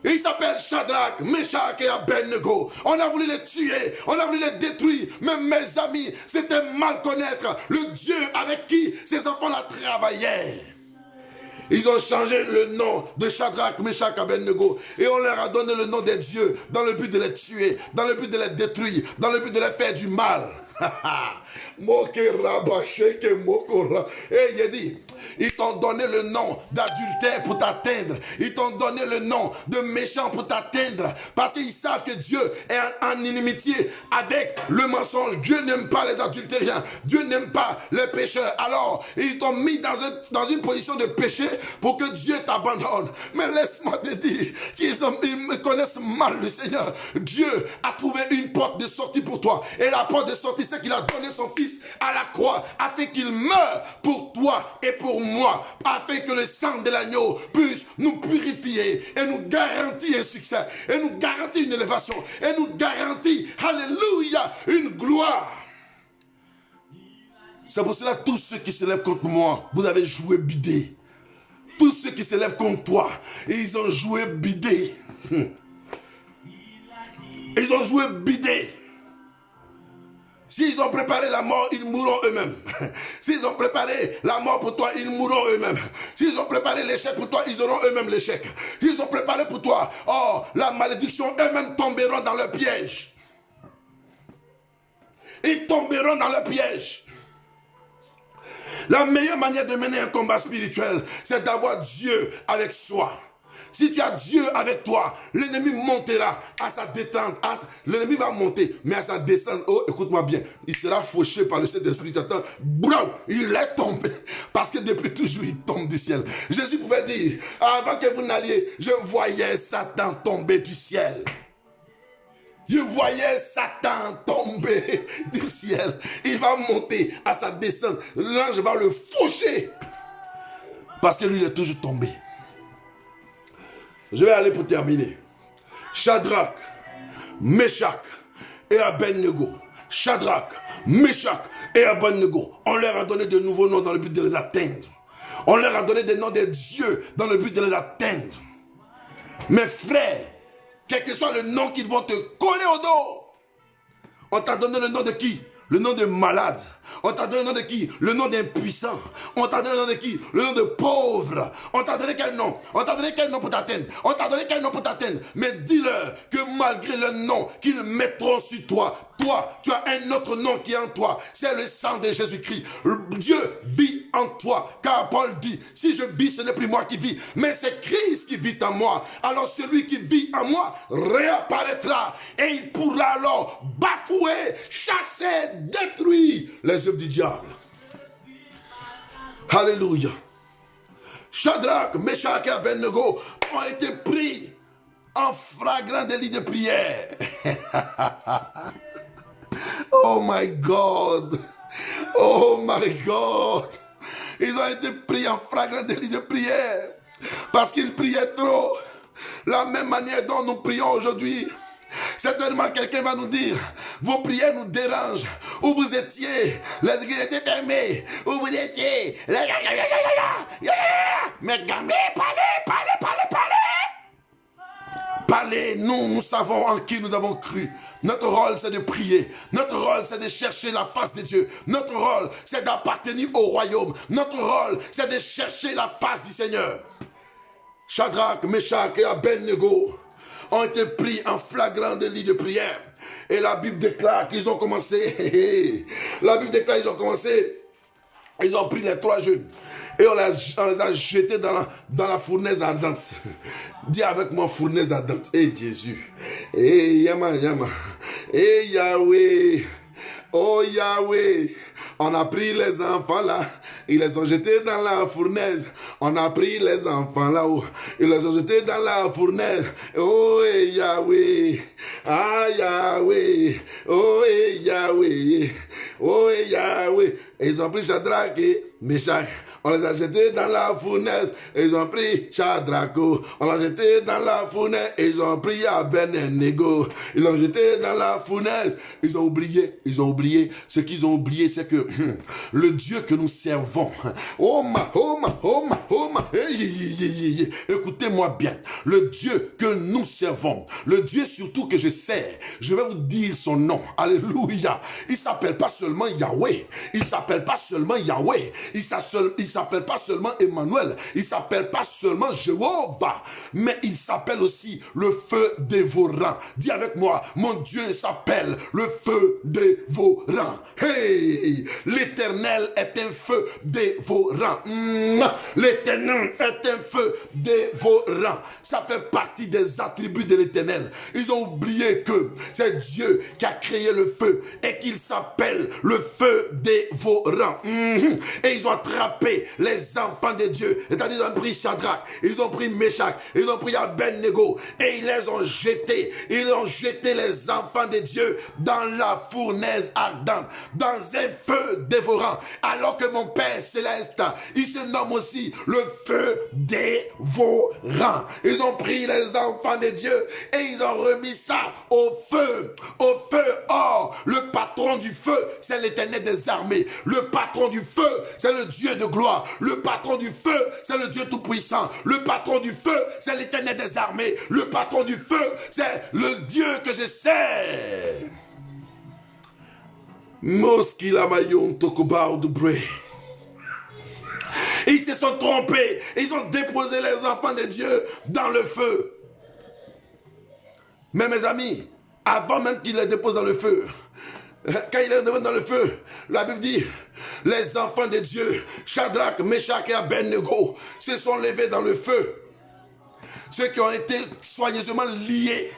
Il s'appelle Shadrach, Meshach et Abednego. On a voulu les tuer, on a voulu les détruire. Mais mes amis, c'était mal connaître le Dieu avec qui ces enfants-là travaillaient. Ils ont changé le nom de Shadrach, Meshach, Abednego et on leur a donné le nom des dieux dans le but de les tuer, dans le but de les détruire, dans le but de les faire du mal. Et il a dit, ils t'ont donné le nom d'adultère pour t'atteindre. Ils t'ont donné le nom de méchant pour t'atteindre. Parce qu'ils savent que Dieu est en inimitié avec le mensonge. Dieu n'aime pas les adultériens. Dieu n'aime pas les pécheurs. Alors, ils t'ont mis dans une position de péché pour que Dieu t'abandonne. Mais laisse-moi te dire qu'ils me connaissent mal, le Seigneur. Dieu a trouvé une porte de sortie pour toi. Et la porte de sortie, c'est qu'il a donné son fils à la croix afin qu'il meure pour toi et pour moi, afin que le sang de l'agneau puisse nous purifier et nous garantir un succès, et nous garantir une élévation, et nous garantir, alléluia, une gloire. C'est pour cela, tous ceux qui se lèvent contre moi, vous avez joué bidé. Tous ceux qui se lèvent contre toi, ils ont joué bidé. Ils ont joué bidé. S'ils ont préparé la mort, ils mourront eux-mêmes. S'ils ont préparé la mort pour toi, ils mourront eux-mêmes. S'ils ont préparé l'échec pour toi, ils auront eux-mêmes l'échec. S'ils ont préparé pour toi, oh, la malédiction, eux-mêmes tomberont dans le piège. Ils tomberont dans le piège. La meilleure manière de mener un combat spirituel, c'est d'avoir Dieu avec soi. Si tu as Dieu avec toi, l'ennemi montera à sa détente. L'ennemi va monter, mais à sa descente, oh, écoute-moi bien, il sera fauché par le Saint-Esprit. Il est tombé. Parce que depuis toujours, il tombe du ciel. Jésus pouvait dire, avant que vous n'alliez, je voyais Satan tomber du ciel. Je voyais Satan tomber du ciel. Il va monter à sa descente. L'ange va le faucher. Parce que lui, il est toujours tombé. Je vais aller pour terminer. Shadrach, Meshach et Abednego. Shadrach, Meshach et Abednego. On leur a donné de nouveaux noms dans le but de les atteindre. On leur a donné des noms de dieux dans le but de les atteindre. Mes frères, quel que soit le nom qu'ils vont te coller au dos, on t'a donné le nom de qui? Le nom de malade. On t'a donné le nom de qui? Le nom d'impuissant. On t'a donné le nom de qui? Le nom de pauvre. On t'a donné quel nom? On t'a donné quel nom pour t'atteindre? On t'a donné quel nom pour t'atteindre? Mais dis-leur que malgré le nom qu'ils mettront sur toi, toi, tu as un autre nom qui est en toi. C'est le sang de Jésus-Christ. Dieu vit en toi. Car Paul dit, si je vis, ce n'est plus moi qui vis, mais c'est Christ qui vit en moi. Alors celui qui vit en moi réapparaîtra et il pourra alors bafouer, chasser, détruire les œuvres du diable. Alléluia. Shadrach, Meshach et Abednego ont été pris en flagrant délit de prière. Oh my God. Oh my God. Ils ont été pris en flagrant délit de prière parce qu'ils priaient trop. La même manière dont nous prions aujourd'hui. Certainement quelqu'un va nous dire, vos prières nous dérangent, où vous étiez, les églises étaient fermées, où vous étiez, mais gambé, parlez, nous savons en qui nous avons cru. Notre rôle, c'est de prier. Notre rôle, c'est de chercher la face de Dieu. Notre rôle, c'est d'appartenir au royaume. Notre rôle, c'est de chercher la face du Seigneur. Shadrach, Meshach et Abednego ont été pris en flagrant délit de prière. Et la Bible déclare qu'ils ont commencé. La Bible déclare qu'ils ont commencé. Ils ont pris les 3 jeunes. Et on les a jetés dans la fournaise ardente. Dis avec moi, fournaise ardente. Eh Jésus. Eh Yama. Eh Yahweh. Oh Yahweh. On a pris les enfants là, ils les ont jetés dans la fournaise. On a pris les enfants là-haut, ils les ont jetés dans la fournaise. Oh Yahweh, ah Yahweh, oh Yahweh, oh Yahweh. Et ils ont pris Shadrach et Meshach. On les a jetés dans la fournaise. Et ils ont pris Shadrach. On l'a jeté dans la fournaise. Et ils ont pris Abednego. Ils l'ont jeté dans la fournaise. Ils ont oublié. Ce qu'ils ont oublié, c'est que le Dieu que nous servons. Écoutez-moi bien. Le Dieu que nous servons. Le Dieu surtout que je sers. Je vais vous dire son nom. Alléluia. Il ne s'appelle pas seulement Yahweh. Il ne s'appelle pas seulement Yahweh. Il s'appelle pas seulement Emmanuel. Il s'appelle pas seulement Jéhovah. Mais il s'appelle aussi le feu dévorant. Dis avec moi, mon Dieu s'appelle le feu dévorant. Hey! L'Éternel est un feu dévorant. L'Éternel est un feu dévorant. Ça fait partie des attributs de l'Éternel. Ils ont oublié que c'est Dieu qui a créé le feu et qu'il s'appelle le feu dévorant. Et ils ont attrapé les enfants de Dieu. C'est-à-dire ils ont pris Shadrach, ils ont pris Meshach, ils ont pris Abednego et ils les ont jetés. Ils ont jeté les enfants de Dieu dans la fournaise ardente, dans un feu dévorant. Alors que mon Père Céleste, il se nomme aussi le feu dévorant. Ils ont pris les enfants de Dieu et ils ont remis ça au feu. Or, le patron patron du feu, c'est l'Éternel des armées. Le patron du feu, c'est le Dieu de gloire. Le patron du feu, c'est le Dieu tout-puissant. Le patron du feu, c'est l'Éternel des armées. Le patron du feu, c'est le Dieu que je sais. Moskilamayon Tokobar de Bré. Ils se sont trompés. Ils ont déposé les enfants de Dieu dans le feu. Mais mes amis, avant même qu'il les dépose dans le feu, quand il est dans le feu, la Bible dit, les enfants de Dieu, Shadrach, Meshach et Abednego, se sont levés dans le feu. Ceux qui ont été soigneusement liés,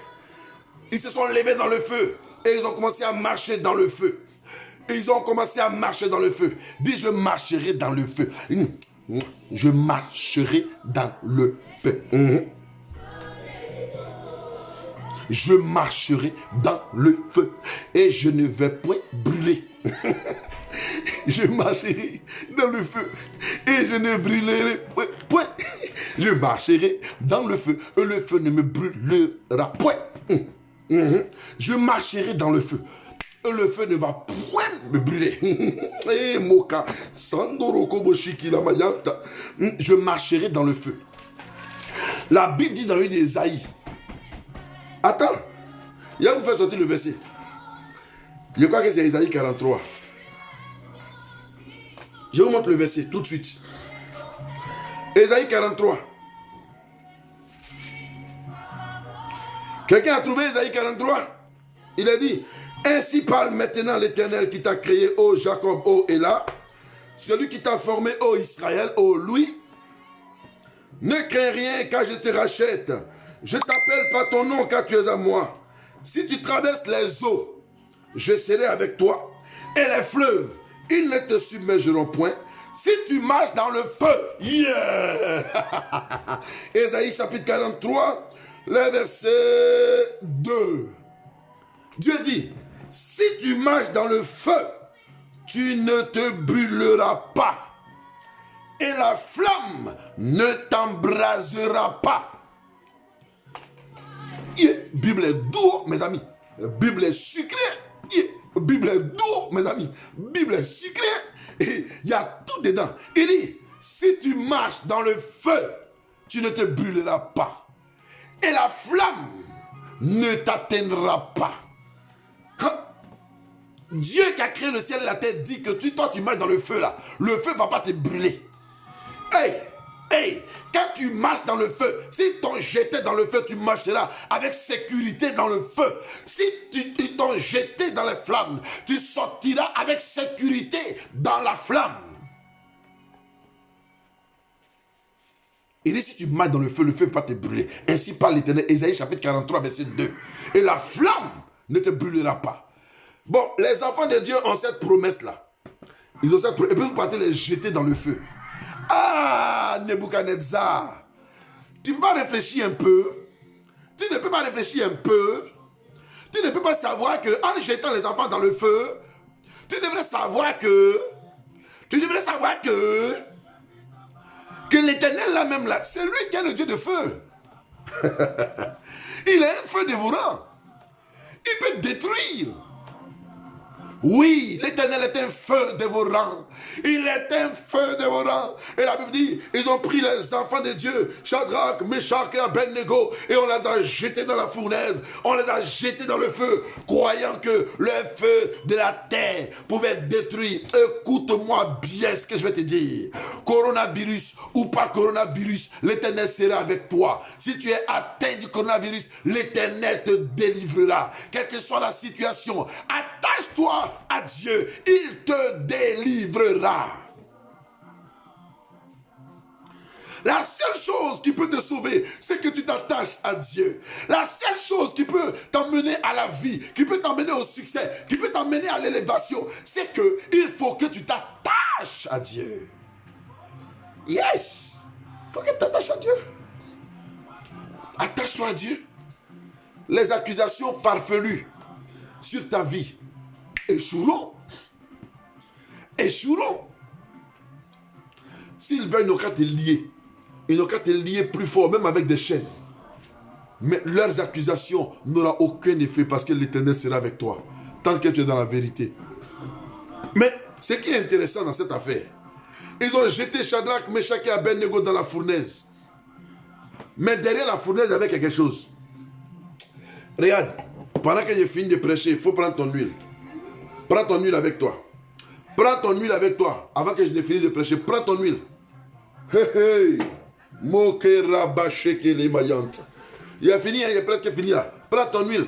ils se sont levés dans le feu et ils ont commencé à marcher dans le feu. Ils ont commencé à marcher dans le feu. Dis, je marcherai dans le feu. Je marcherai dans le feu. Je marcherai dans le feu et je ne vais point brûler. Je marcherai dans le feu et je ne brûlerai point. Je marcherai dans le feu et le feu ne me brûlera point. Je marcherai dans le feu. Et le feu ne va point me brûler. Je marcherai dans le feu. La Bible dit dans le livre d'Ésaïe. Attends, il va vous faire sortir le verset. Je crois que c'est Ésaïe 43. Je vous montre le verset tout de suite. Ésaïe 43. Quelqu'un a trouvé Ésaïe 43? Il a dit, ainsi parle maintenant l'Éternel qui t'a créé, ô Jacob, ô Éla, celui qui t'a formé, ô Israël, ô Louis. Ne crains rien car je te rachète. Je t'appelle par ton nom car tu es à moi. Si tu traverses les eaux, je serai avec toi. Et les fleuves, ils ne te submergeront point. Si tu marches dans le feu, yeah! Ésaïe chapitre 43, le verset 2. Dieu dit, si tu marches dans le feu, tu ne te brûleras pas. Et la flamme ne t'embrasera pas. Yeah. Bible est douce, mes amis. Bible est sucrée. Yeah. Bible est douce, mes amis. Bible est sucrée. Et il y a tout dedans. Il dit, si tu marches dans le feu, tu ne te brûleras pas. Et la flamme ne t'atteindra pas. Dieu qui a créé le ciel et la terre dit que toi tu marches dans le feu là. Le feu ne va pas te brûler. Hey, quand tu marches dans le feu, si t'ont jeté dans le feu, tu marcheras avec sécurité dans le feu. Si ils t'ont jeté dans les flammes, tu sortiras avec sécurité dans la flamme. Il dit, si tu marches dans le feu ne va pas te brûler. Ainsi parle l'Éternel, Ésaïe chapitre 43, verset 2. Et la flamme ne te brûlera pas. Bon, les enfants de Dieu ont cette promesse-là. Ils ont cette promesse. Et puis vous partez les jeter dans le feu. Ah, Nebuchadnezzar, tu ne peux pas réfléchir un peu. Tu ne peux pas réfléchir un peu. Tu ne peux pas savoir que en jetant les enfants dans le feu, tu devrais savoir que l'Éternel là même là, c'est lui qui est le Dieu de feu. Il est un feu dévorant. Il peut détruire. Oui, l'Éternel est un feu dévorant. Il est un feu dévorant. Et la Bible dit, ils ont pris les enfants de Dieu, Shadrach, Meshach et Abednego, et on les a jetés dans la fournaise, on les a jetés dans le feu, croyant que le feu de la terre pouvait détruire. Écoute-moi bien ce que je vais te dire. Coronavirus ou pas coronavirus, l'Éternel sera avec toi. Si tu es atteint du coronavirus, l'Éternel te délivrera. Quelle que soit la situation, attache-toi à Dieu, il te délivrera. La seule chose qui peut te sauver, c'est que tu t'attaches à Dieu. La seule chose qui peut t'emmener à la vie, qui peut t'emmener au succès, qui peut t'emmener à l'élévation, c'est que il faut que tu t'attaches à Dieu. Yes! Il faut que tu t'attaches à Dieu. Attache-toi à Dieu. Les accusations farfelues sur ta vie échoueront. Échoueront. S'ils veulent, ils n'ont qu'à te lier. Ils n'ont qu'à te lier plus fort, même avec des chaînes. Mais leurs accusations n'auront aucun effet parce que l'Éternel sera avec toi. tant que tu es dans la vérité. Mais ce qui est intéressant dans cette affaire, ils ont jeté Shadrach, Meshach et Abednego dans la fournaise. Mais derrière la fournaise, il y avait quelque chose. Regarde, pendant que j'ai fini de prêcher, il faut prendre ton huile. Prends ton huile avec toi. Prends ton huile avec toi. Avant que je ne finisse de prêcher, prends ton huile. Hey, hey. Mokera bacheke les maillantes. Il a fini, hein, il est presque fini là. Prends ton huile.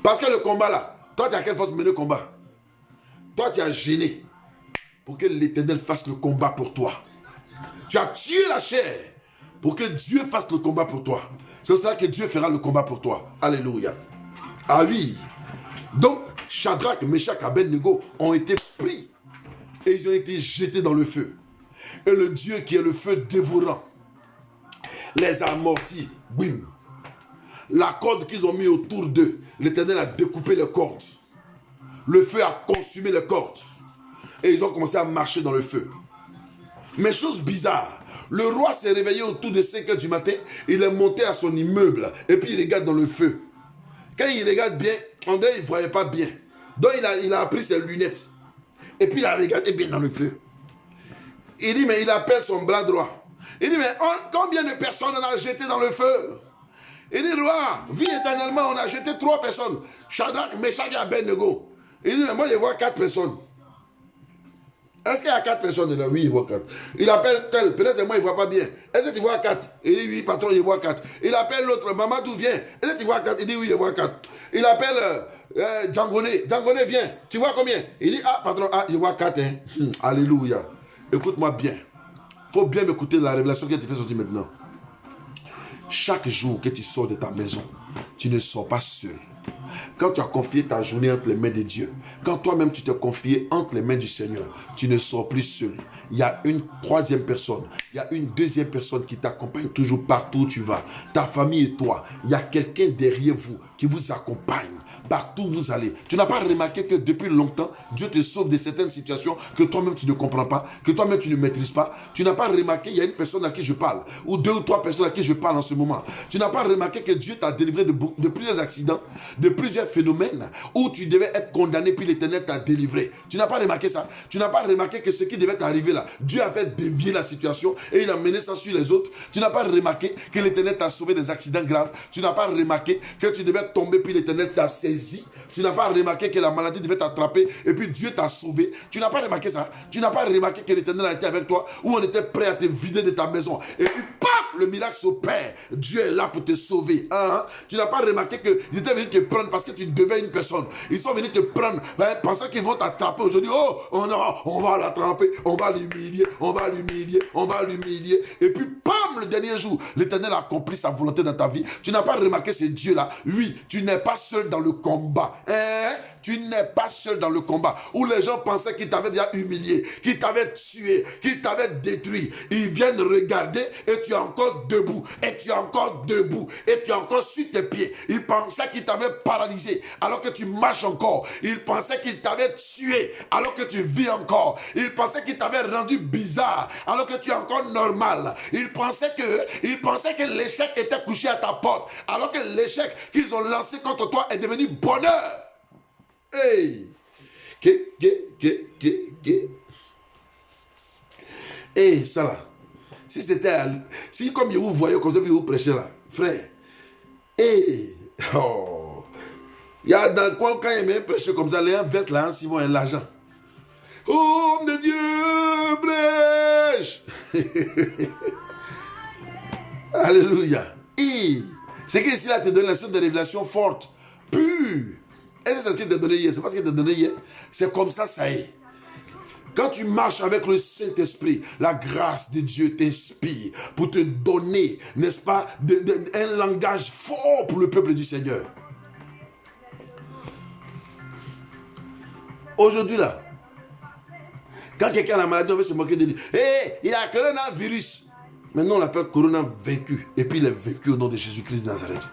Parce que le combat là, toi tu as quelle force de mener le combat? Toi tu as gêné pour que l'Éternel fasse le combat pour toi. Tu as tué la chair pour que Dieu fasse le combat pour toi. C'est pour ça que Dieu fera le combat pour toi. Alléluia. Ah oui. Donc, Shadrach, Meshach, Abednego ont été pris et ils ont été jetés dans le feu. Et le Dieu qui est le feu dévorant les a amortis. Bim. La corde qu'ils ont mis autour d'eux, l'Éternel a découpé les cordes. Le feu a consumé les cordes. Et ils ont commencé à marcher dans le feu. Mais chose bizarre, le roi s'est réveillé autour de 5 h du matin. Il est monté à son immeuble et puis il regarde dans le feu. Quand il regarde bien, André il ne voyait pas bien. Donc il a pris ses lunettes. Et puis il a regardé bien dans le feu. Il dit, mais il appelle son bras droit. Il dit, mais combien de personnes on a jeté dans le feu? Il dit, roi, vie éternellement, on a jeté 3 personnes. Shadrach, Meshach et Abednego. Il dit, mais moi je vois 4 personnes. Est-ce qu'il y a 4 personnes là? Oui, il voit 4. Il appelle tel, peut-être que moi il ne voit pas bien. Est-ce que tu vois 4? Il dit, oui, patron, il voit 4. Il appelle l'autre, maman, d'où vient? Est-ce que tu vois 4? Il dit, oui, il voit 4. Il appelle Djangoné. Djangoné, viens. Tu vois combien? Il dit, ah, patron, ah, il voit 4. Hein. Alléluia. Écoute-moi bien. Il faut bien m'écouter la révélation que tu fais sortir maintenant. Chaque jour que tu sors de ta maison, tu ne sors pas seul. Quand tu as confié ta journée entre les mains de Dieu, quand toi-même tu t'es confié entre les mains du Seigneur, tu ne sors plus seul. Il y a une 3e personne, il y a une 2e personne qui t'accompagne toujours partout où tu vas. Ta famille et toi, il y a quelqu'un derrière vous qui vous accompagne partout où vous allez. Tu n'as pas remarqué que depuis longtemps, Dieu te sauve de certaines situations que toi-même tu ne comprends pas, que toi-même tu ne maîtrises pas. Tu n'as pas remarqué, il y a une personne à qui je parle, ou 2 ou 3 personnes à qui je parle en ce moment. Tu n'as pas remarqué que Dieu t'a délivré de plusieurs accidents, de plusieurs phénomènes où tu devais être condamné puis l'Éternel t'a délivré. Tu n'as pas remarqué ça? Tu n'as pas remarqué que ce qui devait t'arriver là, Dieu avait dévié la situation et il a mené ça sur les autres. Tu n'as pas remarqué que l'Éternel t'a sauvé des accidents graves. Tu n'as pas remarqué que tu devais tomber puis l'Éternel t'a saisi. Tu n'as pas remarqué que la maladie devait t'attraper et puis Dieu t'a sauvé. Tu n'as pas remarqué ça? Tu n'as pas remarqué que l'Éternel a été avec toi, où on était prêt à te vider de ta maison et puis paf, le miracle s'opère. Dieu est là pour te sauver. Hein? Tu n'as pas remarqué qu'ils étaient venus te prendre parce que tu devais une personne. Ils sont venus te prendre pensant qu'ils vont t'attraper aujourd'hui. Oh, on va l'attraper, on va l'humilier, on va l'humilier, on va l'humilier. Et puis, pam, le dernier jour, l'Éternel a accompli sa volonté dans ta vie. Tu n'as pas remarqué ce Dieu-là. Oui, tu n'es pas seul dans le combat. Hein? Tu n'es pas seul dans le combat où les gens pensaient qu'ils t'avaient déjà humilié, qu'ils t'avaient tué, qu'ils t'avaient détruit. Ils viennent regarder et tu es encore debout, et tu es encore debout, et tu es encore sur tes pieds. Ils pensaient qu'ils t'avaient paralysé alors que tu marches encore. Ils pensaient qu'ils t'avaient tué alors que tu vis encore. Ils pensaient qu'ils t'avaient rendu bizarre alors que tu es encore normal. Ils pensaient que l'échec était couché à ta porte alors que l'échec qu'ils ont lancé contre toi est devenu bonheur. Hey! Hey, ça là. Si comme je vous voyais comme ça, puis vous prêchez là, frère. Hey! Oh! Il y a dans quoi quand il m'a prêché comme ça, les gens versent là, ils vont et l'argent. Homme de Dieu, brèche! Alléluia! Hey! C'est que ici là te donne la sorte de révélation forte, pure. Est-ce que c'est ce qu'il t'a donné hier? C'est pas ce qu'il t'a donné hier. C'est comme ça, ça est. Quand tu marches avec le Saint-Esprit, la grâce de Dieu t'inspire pour te donner, n'est-ce pas, un langage fort pour le peuple du Seigneur. Aujourd'hui là, quand quelqu'un a la maladie, on veut se moquer de lui. Hé, il a coronavirus. Maintenant, on l'appelle Corona vaincu. Et puis, il est vaincu au nom de Jésus-Christ de Nazareth.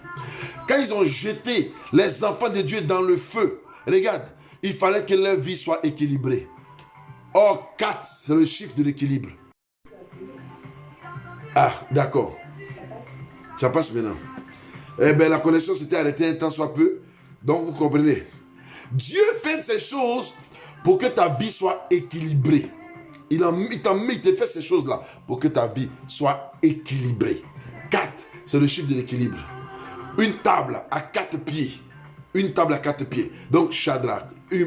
Quand ils ont jeté les enfants de Dieu dans le feu, regarde, il fallait que leur vie soit équilibrée. Or, 4, c'est le chiffre de l'équilibre. Ah, d'accord. Ça passe maintenant. Eh bien, la connexion s'était arrêtée un temps soit peu. Donc, vous comprenez. Dieu fait ces choses pour que ta vie soit équilibrée. Il te fait ces choses-là pour que ta vie soit équilibrée. 4, c'est le chiffre de l'équilibre. Une table à 4 pieds. Une table à 4 pieds. Donc, Shadrach,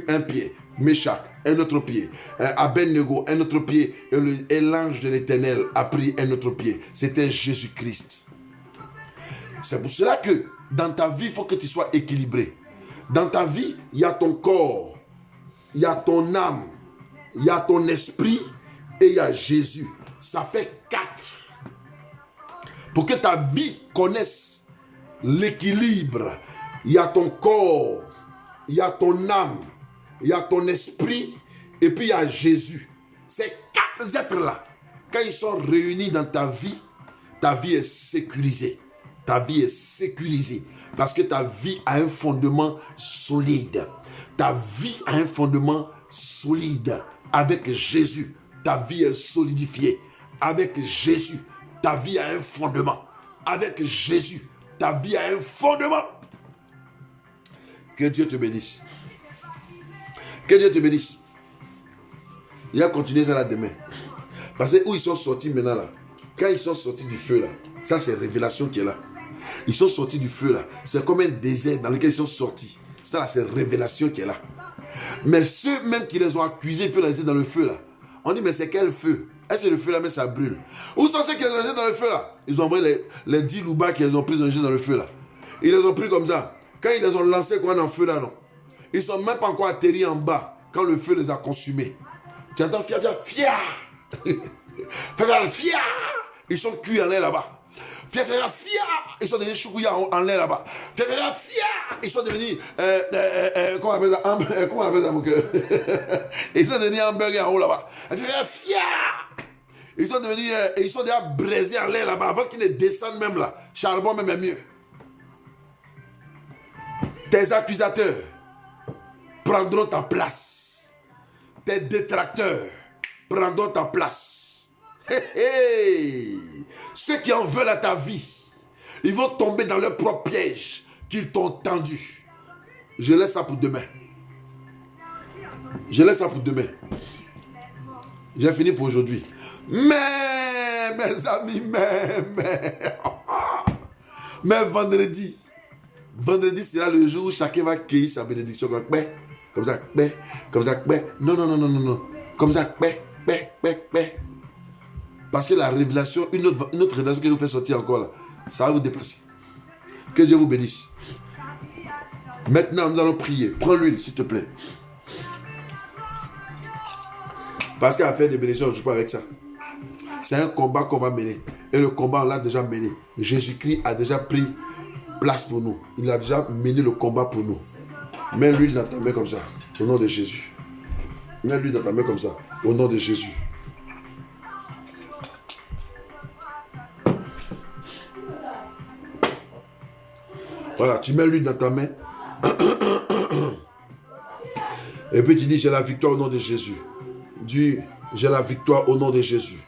un pied. Meshach, un autre pied. Abednego, un autre pied. Et l'ange de l'Éternel a pris un autre pied. C'était Jésus-Christ. C'est pour cela que dans ta vie, il faut que tu sois équilibré. Dans ta vie, il y a ton corps, il y a ton âme, il y a ton esprit et il y a Jésus. Ça fait 4. Pour que ta vie connaisse l'équilibre, il y a ton corps, il y a ton âme, il y a ton esprit et puis il y a Jésus. Ces 4 êtres-là, quand ils sont réunis dans ta vie est sécurisée. Ta vie est sécurisée parce que ta vie a un fondement solide. Ta vie a un fondement solide. Avec Jésus, ta vie est solidifiée. Avec Jésus, ta vie a un fondement. Avec Jésus, ta vie a un fondement. Que Dieu te bénisse. Que Dieu te bénisse. Il va continuer ça là demain. Parce que où ils sont sortis maintenant là, quand ils sont sortis du feu là, ça c'est révélation qui est là. Ils sont sortis du feu là. C'est comme un désert dans lequel ils sont sortis. Ça là, c'est révélation qui est là. Mais ceux même qui les ont accusés, puis les laisser dans le feu là. On dit, mais c'est quel feu? Est-ce que le feu là, mais ça brûle? Où sont ceux qui les ont laissés dans le feu là? Ils ont envoyé les 10 loubas qui les ont pris dans le feu là. Ils les ont pris comme ça. Quand ils les ont lancés quoi dans le feu là, non? Ils ne sont même pas encore atterris en bas quand le feu les a consumés. Tu entends fia, fia, fia. Fia. Ils sont cuits en l'air là-bas. Fia, fia, fia. Ils sont devenus choukouya en l'air là-bas. Fia, fia, fia. Ils sont devenus, comment on appelle ça? Comment on appelle ça, mon cœur? Ils sont devenus hamburgers en haut là-bas. Fia, fia, fia. Ils sont devenus, ils sont déjà braisés en l'air là-bas avant qu'ils ne descendent même là. Charbon même est mieux. Tes accusateurs prendront ta place. Tes détracteurs prendront ta place. Hey, hey. Ceux qui en veulent à ta vie, ils vont tomber dans leur propre piège qu'ils t'ont tendu. Je laisse ça pour demain. Je laisse ça pour demain. J'ai fini pour aujourd'hui. Mais, mes amis, mais vendredi sera le jour où chacun va cueillir sa bénédiction. Comme ça, non. Comme ça, parce que la révélation, une autre révélation que vous fait sortir encore là, ça va vous dépasser. Que Dieu vous bénisse. Maintenant, nous allons prier. Prends l'huile, s'il te plaît. Parce qu'à faire des bénédictions, je ne joue pas avec ça. C'est un combat qu'on va mener. Et le combat, on l'a déjà mené. Jésus-Christ a déjà pris place pour nous. Il a déjà mené le combat pour nous. Mets l'huile dans ta main comme ça, au nom de Jésus. Mets l'huile dans ta main comme ça, au nom de Jésus. Voilà, tu mets l'huile dans ta main. Et puis tu dis, j'ai la victoire au nom de Jésus. Dis, j'ai la victoire au nom de Jésus.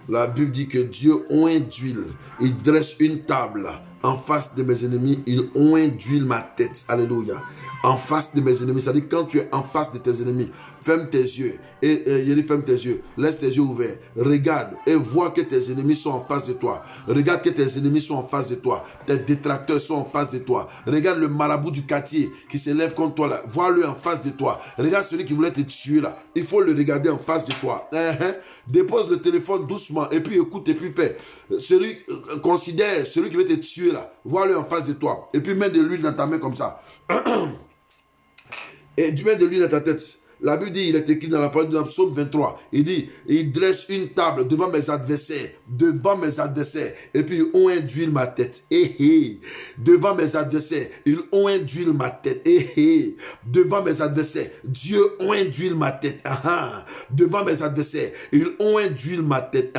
La Bible dit que Dieu oint d'huile. Il dresse une table en face de mes ennemis. Il oint d'huile ma tête. Alléluia. En face de mes ennemis. C'est-à-dire quand tu es en face de tes ennemis, ferme tes yeux. Et il dit ferme tes yeux. Laisse tes yeux ouverts. Regarde et vois que tes ennemis sont en face de toi. Regarde que tes ennemis sont en face de toi. Tes détracteurs sont en face de toi. Regarde le marabout du quartier qui s'élève contre toi là. Vois-le en face de toi. Regarde celui qui voulait te tuer là. Il faut le regarder en face de toi. Dépose le téléphone doucement et puis écoute et puis fais. Considère celui qui veut te tuer là. Vois-le en face de toi. Et puis mets de l'huile dans ta main comme ça. Et tu mets de l'huile dans ta tête. La Bible dit, il est écrit dans la parole de Psaume 23. Il dit, il dresse une table devant mes adversaires. Devant mes adversaires. Et puis, il oint d'huile ma tête. Devant mes adversaires. Il oint d'huile ma tête. Devant mes adversaires. Dieu oint d'huile ma tête. Devant mes adversaires. Il oint d'huile ma tête.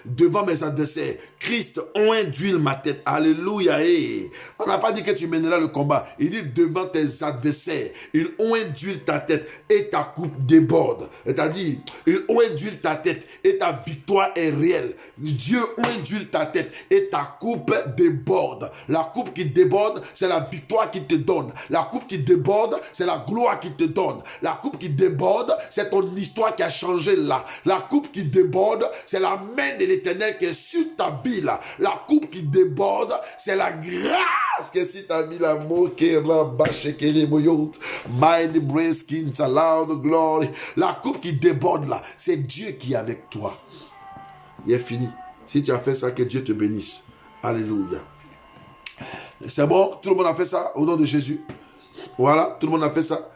Devant mes adversaires. Christ, oint d'huile ma tête. Alléluia. Hey. On n'a pas dit que tu mèneras le combat. Il dit devant tes adversaires, il oint d'huile ta tête et ta coupe déborde. C'est-à-dire, il oint d'huile ta tête et ta victoire est réelle. Dieu oint d'huile ta tête et ta coupe déborde. La coupe qui déborde, c'est la victoire qui te donne. La coupe qui déborde, c'est la gloire qui te donne. La coupe qui déborde, c'est ton histoire qui a changé là. La coupe qui déborde, c'est la main de l'Éternel qui est sur ta vie là. La coupe qui déborde, c'est la grâce qui est sur ta vie là. Mind breaking, loud glory. La coupe qui déborde là, c'est Dieu qui est avec toi. Il est fini. Si tu as fait ça, que Dieu te bénisse. Alléluia. C'est bon? Tout le monde a fait ça au nom de Jésus. Voilà, tout le monde a fait ça.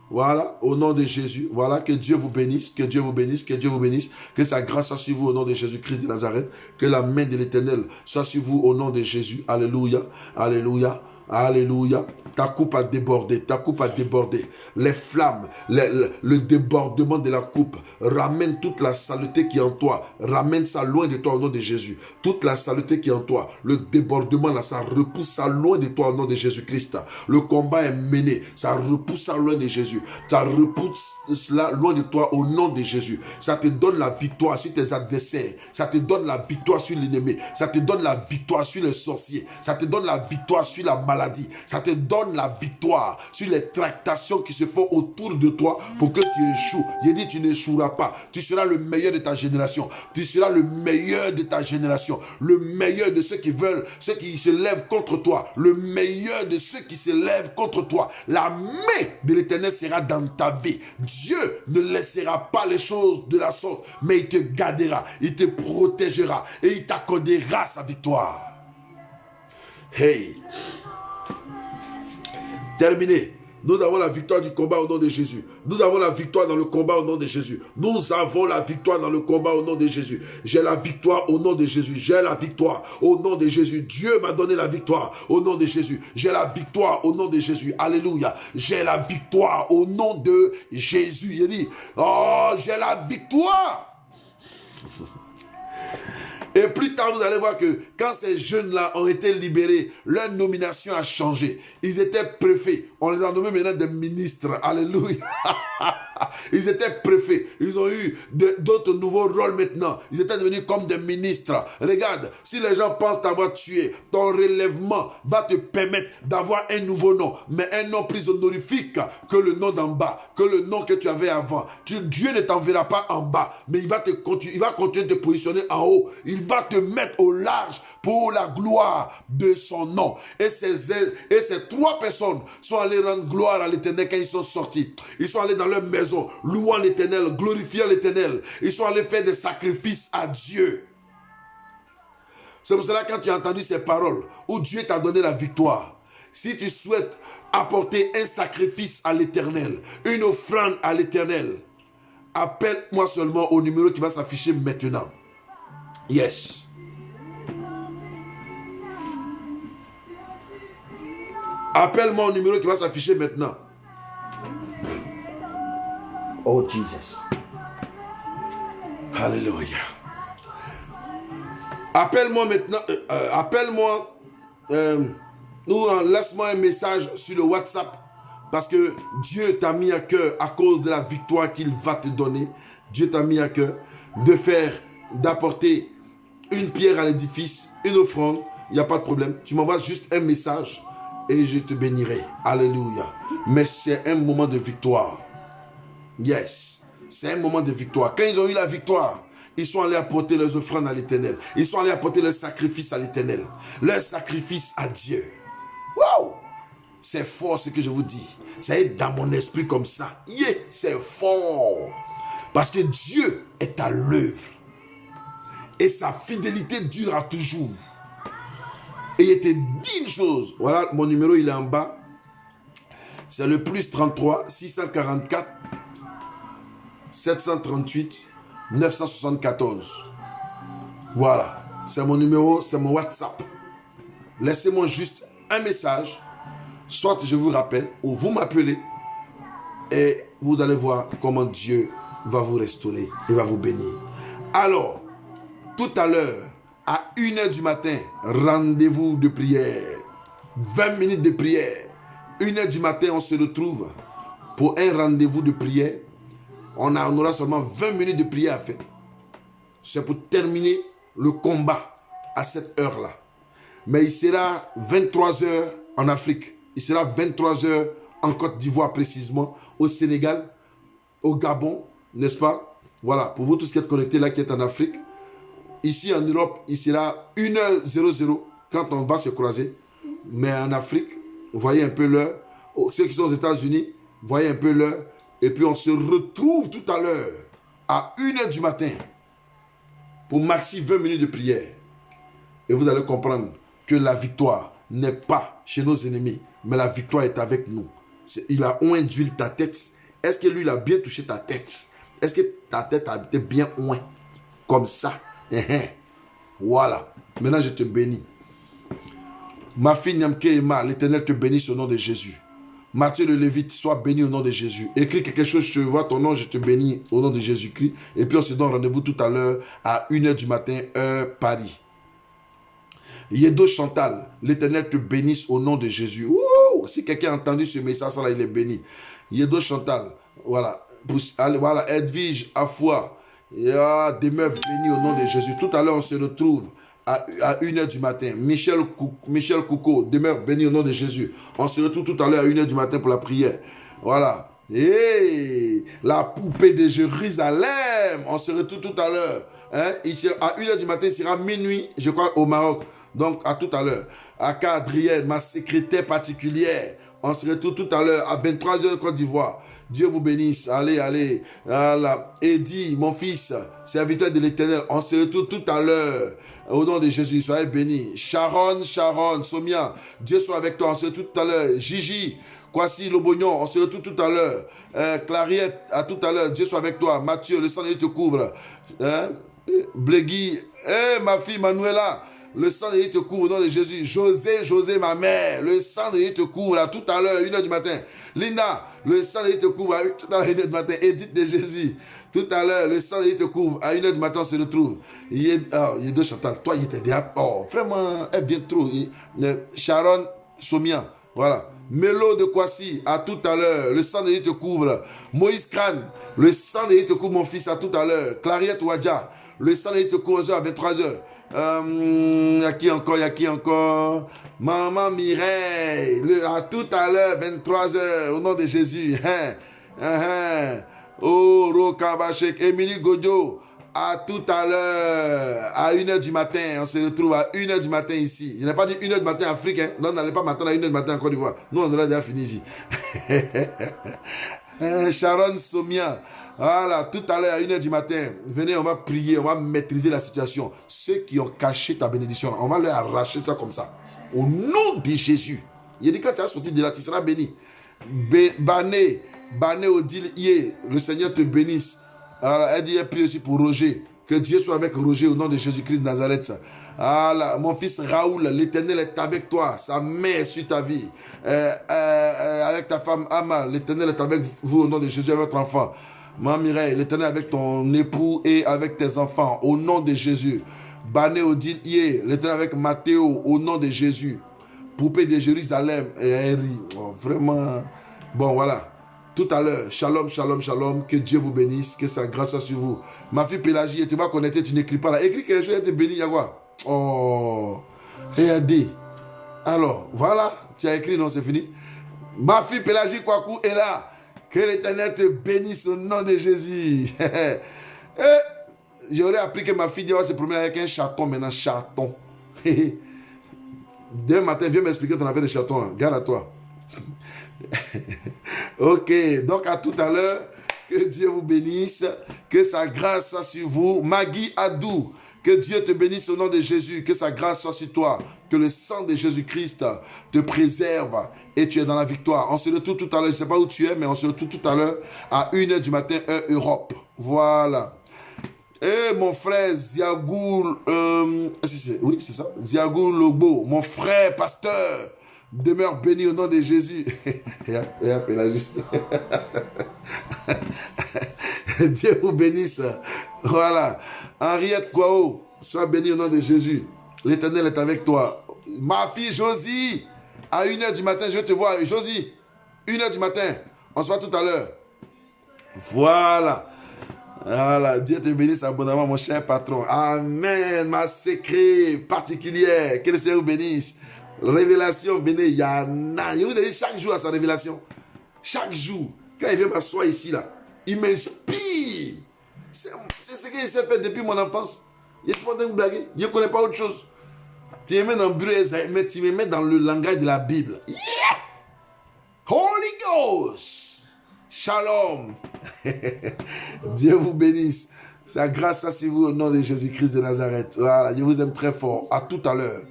Voilà, au nom de Jésus. Voilà, que Dieu vous bénisse, que Dieu vous bénisse, que Dieu vous bénisse. Que sa grâce soit sur vous au nom de Jésus-Christ de Nazareth. Que la main de l'Éternel soit sur vous au nom de Jésus. Alléluia, alléluia. Alléluia. Ta coupe a débordé. Ta coupe a débordé. Les flammes, le débordement de la coupe ramène toute la saleté qui est en toi. Ramène ça loin de toi au nom de Jésus. Toute la saleté qui est en toi. Le débordement là, ça repousse ça loin de toi au nom de Jésus-Christ. Le combat est mené. Ça repousse ça loin de Jésus. Ça repousse cela loin de toi au nom de Jésus. Ça te donne la victoire sur tes adversaires. Ça te donne la victoire sur l'ennemi. Ça te donne la victoire sur les sorciers. Ça te donne la victoire sur la maladie. Ça te donne la victoire sur les tractations qui se font autour de toi pour que tu échoues. Il dit tu n'échoueras pas. Tu seras le meilleur de ta génération. Tu seras le meilleur de ta génération. Le meilleur de ceux qui veulent, ceux qui se lèvent contre toi. Le meilleur de ceux qui se lèvent contre toi. La main de l'Éternel sera dans ta vie. Dieu ne laissera pas les choses de la sorte, mais il te gardera, il te protégera et il t'accordera sa victoire. Hey! Terminé. Nous avons la victoire du combat au nom de Jésus. Nous avons la victoire dans le combat au nom de Jésus. Nous avons la victoire dans le combat au nom de Jésus. J'ai la victoire au nom de Jésus. J'ai la victoire au nom de Jésus. Dieu m'a donné la victoire au nom de Jésus. J'ai la victoire au nom de Jésus. Alléluia. J'ai la victoire au nom de Jésus. Il dit, oh, j'ai la victoire. Et plus tard, vous allez voir que quand ces jeunes-là ont été libérés, leur nomination a changé. Ils étaient préfets. On les a nommés maintenant des ministres. Alléluia. Ils étaient préfets. Ils ont eu d'autres nouveaux rôles maintenant. Ils étaient devenus comme des ministres. Regarde, si les gens pensent t'avoir tué, ton relèvement va te permettre d'avoir un nouveau nom. Mais un nom plus honorifique que le nom d'en bas, que le nom que tu avais avant. Dieu ne t'enverra pas en bas, mais il va continuer de te positionner en haut. Il va te mettre au large pour la gloire de son nom. Et ces trois personnes sont allées rendre gloire à l'Éternel quand ils sont sortis. Ils sont allés dans leur maison, louant l'Éternel, glorifiant l'Éternel. Ils sont allés faire des sacrifices à Dieu. C'est pour cela quand tu as entendu ces paroles, où Dieu t'a donné la victoire, si tu souhaites apporter un sacrifice à l'Éternel, une offrande à l'Éternel, appelle-moi seulement au numéro qui va s'afficher maintenant. Yes. Appelle-moi au numéro qui va s'afficher maintenant. Oh Jesus. Alléluia. Appelle-moi maintenant. Appelle-moi. Laisse-moi un message sur le WhatsApp. Parce que Dieu t'a mis à cœur, à cause de la victoire qu'il va te donner. Dieu t'a mis à cœur d'apporter une pierre à l'édifice, une offrande. Il n'y a pas de problème. Tu m'envoies juste un message et je te bénirai. Alléluia. Mais c'est un moment de victoire. Yes. C'est un moment de victoire. Quand ils ont eu la victoire, ils sont allés apporter leurs offrandes à l'Éternel. Ils sont allés apporter leur sacrifice à l'Éternel. Leur sacrifice à Dieu. Waouh! C'est fort ce que je vous dis. Ça est dans mon esprit comme ça. Yeah, c'est fort. Parce que Dieu est à l'œuvre. Et sa fidélité durera toujours. Et il était dit une chose. Voilà, mon numéro, il est en bas. C'est le plus 33 644 738 974. Voilà. C'est mon numéro, c'est mon WhatsApp. Laissez-moi juste un message. Soit je vous rappelle, ou vous m'appelez. Et vous allez voir comment Dieu va vous restaurer et va vous bénir. Alors, tout à l'heure, À 1h du matin, rendez-vous de prière. 20 minutes de prière. 1h du matin, on se retrouve pour un rendez-vous de prière. On aura seulement 20 minutes de prière à faire. C'est pour terminer le combat à cette heure-là. Mais il sera 23h en Afrique. Il sera 23h en Côte d'Ivoire précisément, au Sénégal, au Gabon, n'est-ce pas? Voilà, pour vous tous qui êtes connectés là, qui êtes en Afrique. Ici en Europe, il sera 1h00 quand on va se croiser. Mais en Afrique, vous voyez un peu l'heure. Ceux qui sont aux États-Unis, voyez un peu l'heure. Et puis on se retrouve tout à l'heure à 1h du matin pour maxi 20 minutes de prière. Et vous allez comprendre que la victoire n'est pas chez nos ennemis, mais la victoire est avec nous. Il a oint d'huile ta tête. Est-ce que lui, il a bien touché ta tête? Est-ce que ta tête a été bien oint? Comme ça. Voilà. Maintenant, je te bénis. Ma fille Nyamke Emma, l'Éternel te bénisse au nom de Jésus. Matthieu le Lévite, sois béni au nom de Jésus. Écris quelque chose, je vois ton nom, je te bénis au nom de Jésus-Christ. Et puis on se donne rendez-vous tout à l'heure à 1h du matin, heure Paris. Yedo Chantal, l'Éternel te bénisse au nom de Jésus. Ouh, si quelqu'un a entendu ce message, là, il est béni. Yedo Chantal, voilà. Voilà, Edwige Afoua, demeure béni au nom de Jésus. Tout à l'heure, on se retrouve à 1h du matin. Michel Kouko, demeure béni au nom de Jésus. On se retrouve tout à l'heure à 1h du matin pour la prière. Voilà. Et la poupée de Jérusalem, on se retrouve tout à l'heure. Hein? À 1h du matin, il sera minuit, je crois, au Maroc. Donc, à tout à l'heure. Aka Adrienne, ma secrétaire particulière. On se retrouve tout à l'heure à 23h Côte d'Ivoire. Dieu vous bénisse. Allez, allez. Voilà. Eddie, mon fils, serviteur de l'Éternel. On se retrouve tout à l'heure. Au nom de Jésus, soyez bénis. Sharon, Somia, Dieu soit avec toi. On se retrouve tout à l'heure. Gigi, Kwasi, Lobognon, on se retrouve tout à l'heure. Clariette, à tout à l'heure. Dieu soit avec toi. Mathieu, le sang de Dieu te couvre. Blégui, ma fille Manuela. Le sang de Dieu te couvre au nom de Jésus. José, ma mère. Le sang de Dieu te couvre à tout à l'heure, 1h du matin. Linda, le sang de Dieu te couvre à tout à l'heure, 1h du matin. Edith de Jésus. Tout à l'heure, le sang de Dieu te couvre. À 1h du matin, on se retrouve. Il y a deux Chantal. Toi, il était déjà. Oh, vraiment, elle vient trop. Sharon Somia. Voilà. Mélo de Kwasi, à tout à l'heure. Le sang de Dieu te couvre. Moïse Kran, le sang de Dieu te couvre, mon fils, à tout à l'heure. Clariette Wadja, le sang de Dieu te couvre à 23h. Y a qui encore? Maman Mireille, à tout à l'heure, 23h, au nom de Jésus. Oh, Rokabachek, Émilie Godio, à tout à l'heure, à 1h du matin. On se retrouve à 1h du matin ici. Je n'ai pas dit 1h du matin en Afrique. Hein. Non, on n'allait pas m'attendre à 1h du matin en Côte d'Ivoire. Nous, on aurait déjà fini ici. Sharon Somia. Voilà, tout à l'heure à 1h du matin, venez, on va prier, on va maîtriser la situation. Ceux qui ont caché ta bénédiction, on va leur arracher ça comme ça. Au nom de Jésus. Il dit quand tu as sorti de là, tu seras béni. Bané Odile, le Seigneur te bénisse. Alors, elle dit, elle prie aussi pour Roger. Que Dieu soit avec Roger au nom de Jésus-Christ de Nazareth. Ah, mon fils Raoul, l'Éternel est avec toi. Sa main est sur ta vie. Avec ta femme Ama, l'Éternel est avec vous au nom de Jésus, avec votre enfant. Maman Mireille, l'Éternel avec ton époux et avec tes enfants, au nom de Jésus. Bané Odile, l'Éternel avec Mathéo, au nom de Jésus. Poupée de Jérusalem, vraiment. Bon, voilà. Tout à l'heure, shalom, shalom, shalom. Que Dieu vous bénisse, que sa grâce soit sur vous. Ma fille Pélagie, tu vas connecter, tu n'écris pas là. Écris quelque chose, elle te bénit, Yagua. Oh, regardez. Alors, voilà, tu as écrit, non, c'est fini. Ma fille Pélagie Kwaku est là. Que l'Éternel te bénisse au nom de Jésus. J'aurais appris que ma fille doit se promener avec un chaton maintenant. Chaton. Demain matin, viens m'expliquer ton affaire de chaton là. Garde à toi. Ok, donc à tout à l'heure. Que Dieu vous bénisse. Que sa grâce soit sur vous. Maggie Adou. Que Dieu te bénisse au nom de Jésus. Que sa grâce soit sur toi. Que le sang de Jésus-Christ te préserve. Et tu es dans la victoire. On se retrouve tout à l'heure. Je ne sais pas où tu es, mais on se retrouve tout à l'heure à 1h du matin, heure Europe. Voilà. Et mon frère Ziagoul, oui, c'est ça, Ziagoul Logbo, mon frère pasteur, demeure béni au nom de Jésus. Dieu vous bénisse. Voilà. Henriette Kwao, Sois béni au nom de Jésus. L'Éternel est avec toi. Ma fille Josie, à 1h du matin, je vais te voir. Josie, 1h du matin. On se voit tout à l'heure. Voilà. Voilà. Dieu te bénisse abondamment, mon cher patron. Amen. Ma secret particulière. Que le Seigneur vous bénisse. Révélation, béni. Yana. Je vous ai dit chaque jour à sa révélation. Chaque jour. Quand il vient m'asseoir ici, là, il m'inspire. C'est ce qu'il s'est fait depuis mon enfance. Il est en train de blaguer. Je ne connais pas autre chose. Tu me mets dans le bureau, mais tu me mets dans le langage de la Bible. Yeah! Holy Ghost! Shalom! Dieu vous bénisse. C'est grâce à vous au nom de Jésus-Christ de Nazareth. Voilà, je vous aime très fort. À tout à l'heure.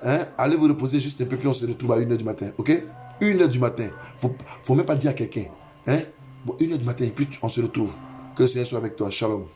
Hein? Allez vous reposer juste un peu, puis on se retrouve à 1h du matin. Ok? 1h du matin. Faut même pas dire à quelqu'un. Hein? Bon, 1h du matin, et puis on se retrouve. Que le Seigneur soit avec toi. Shalom.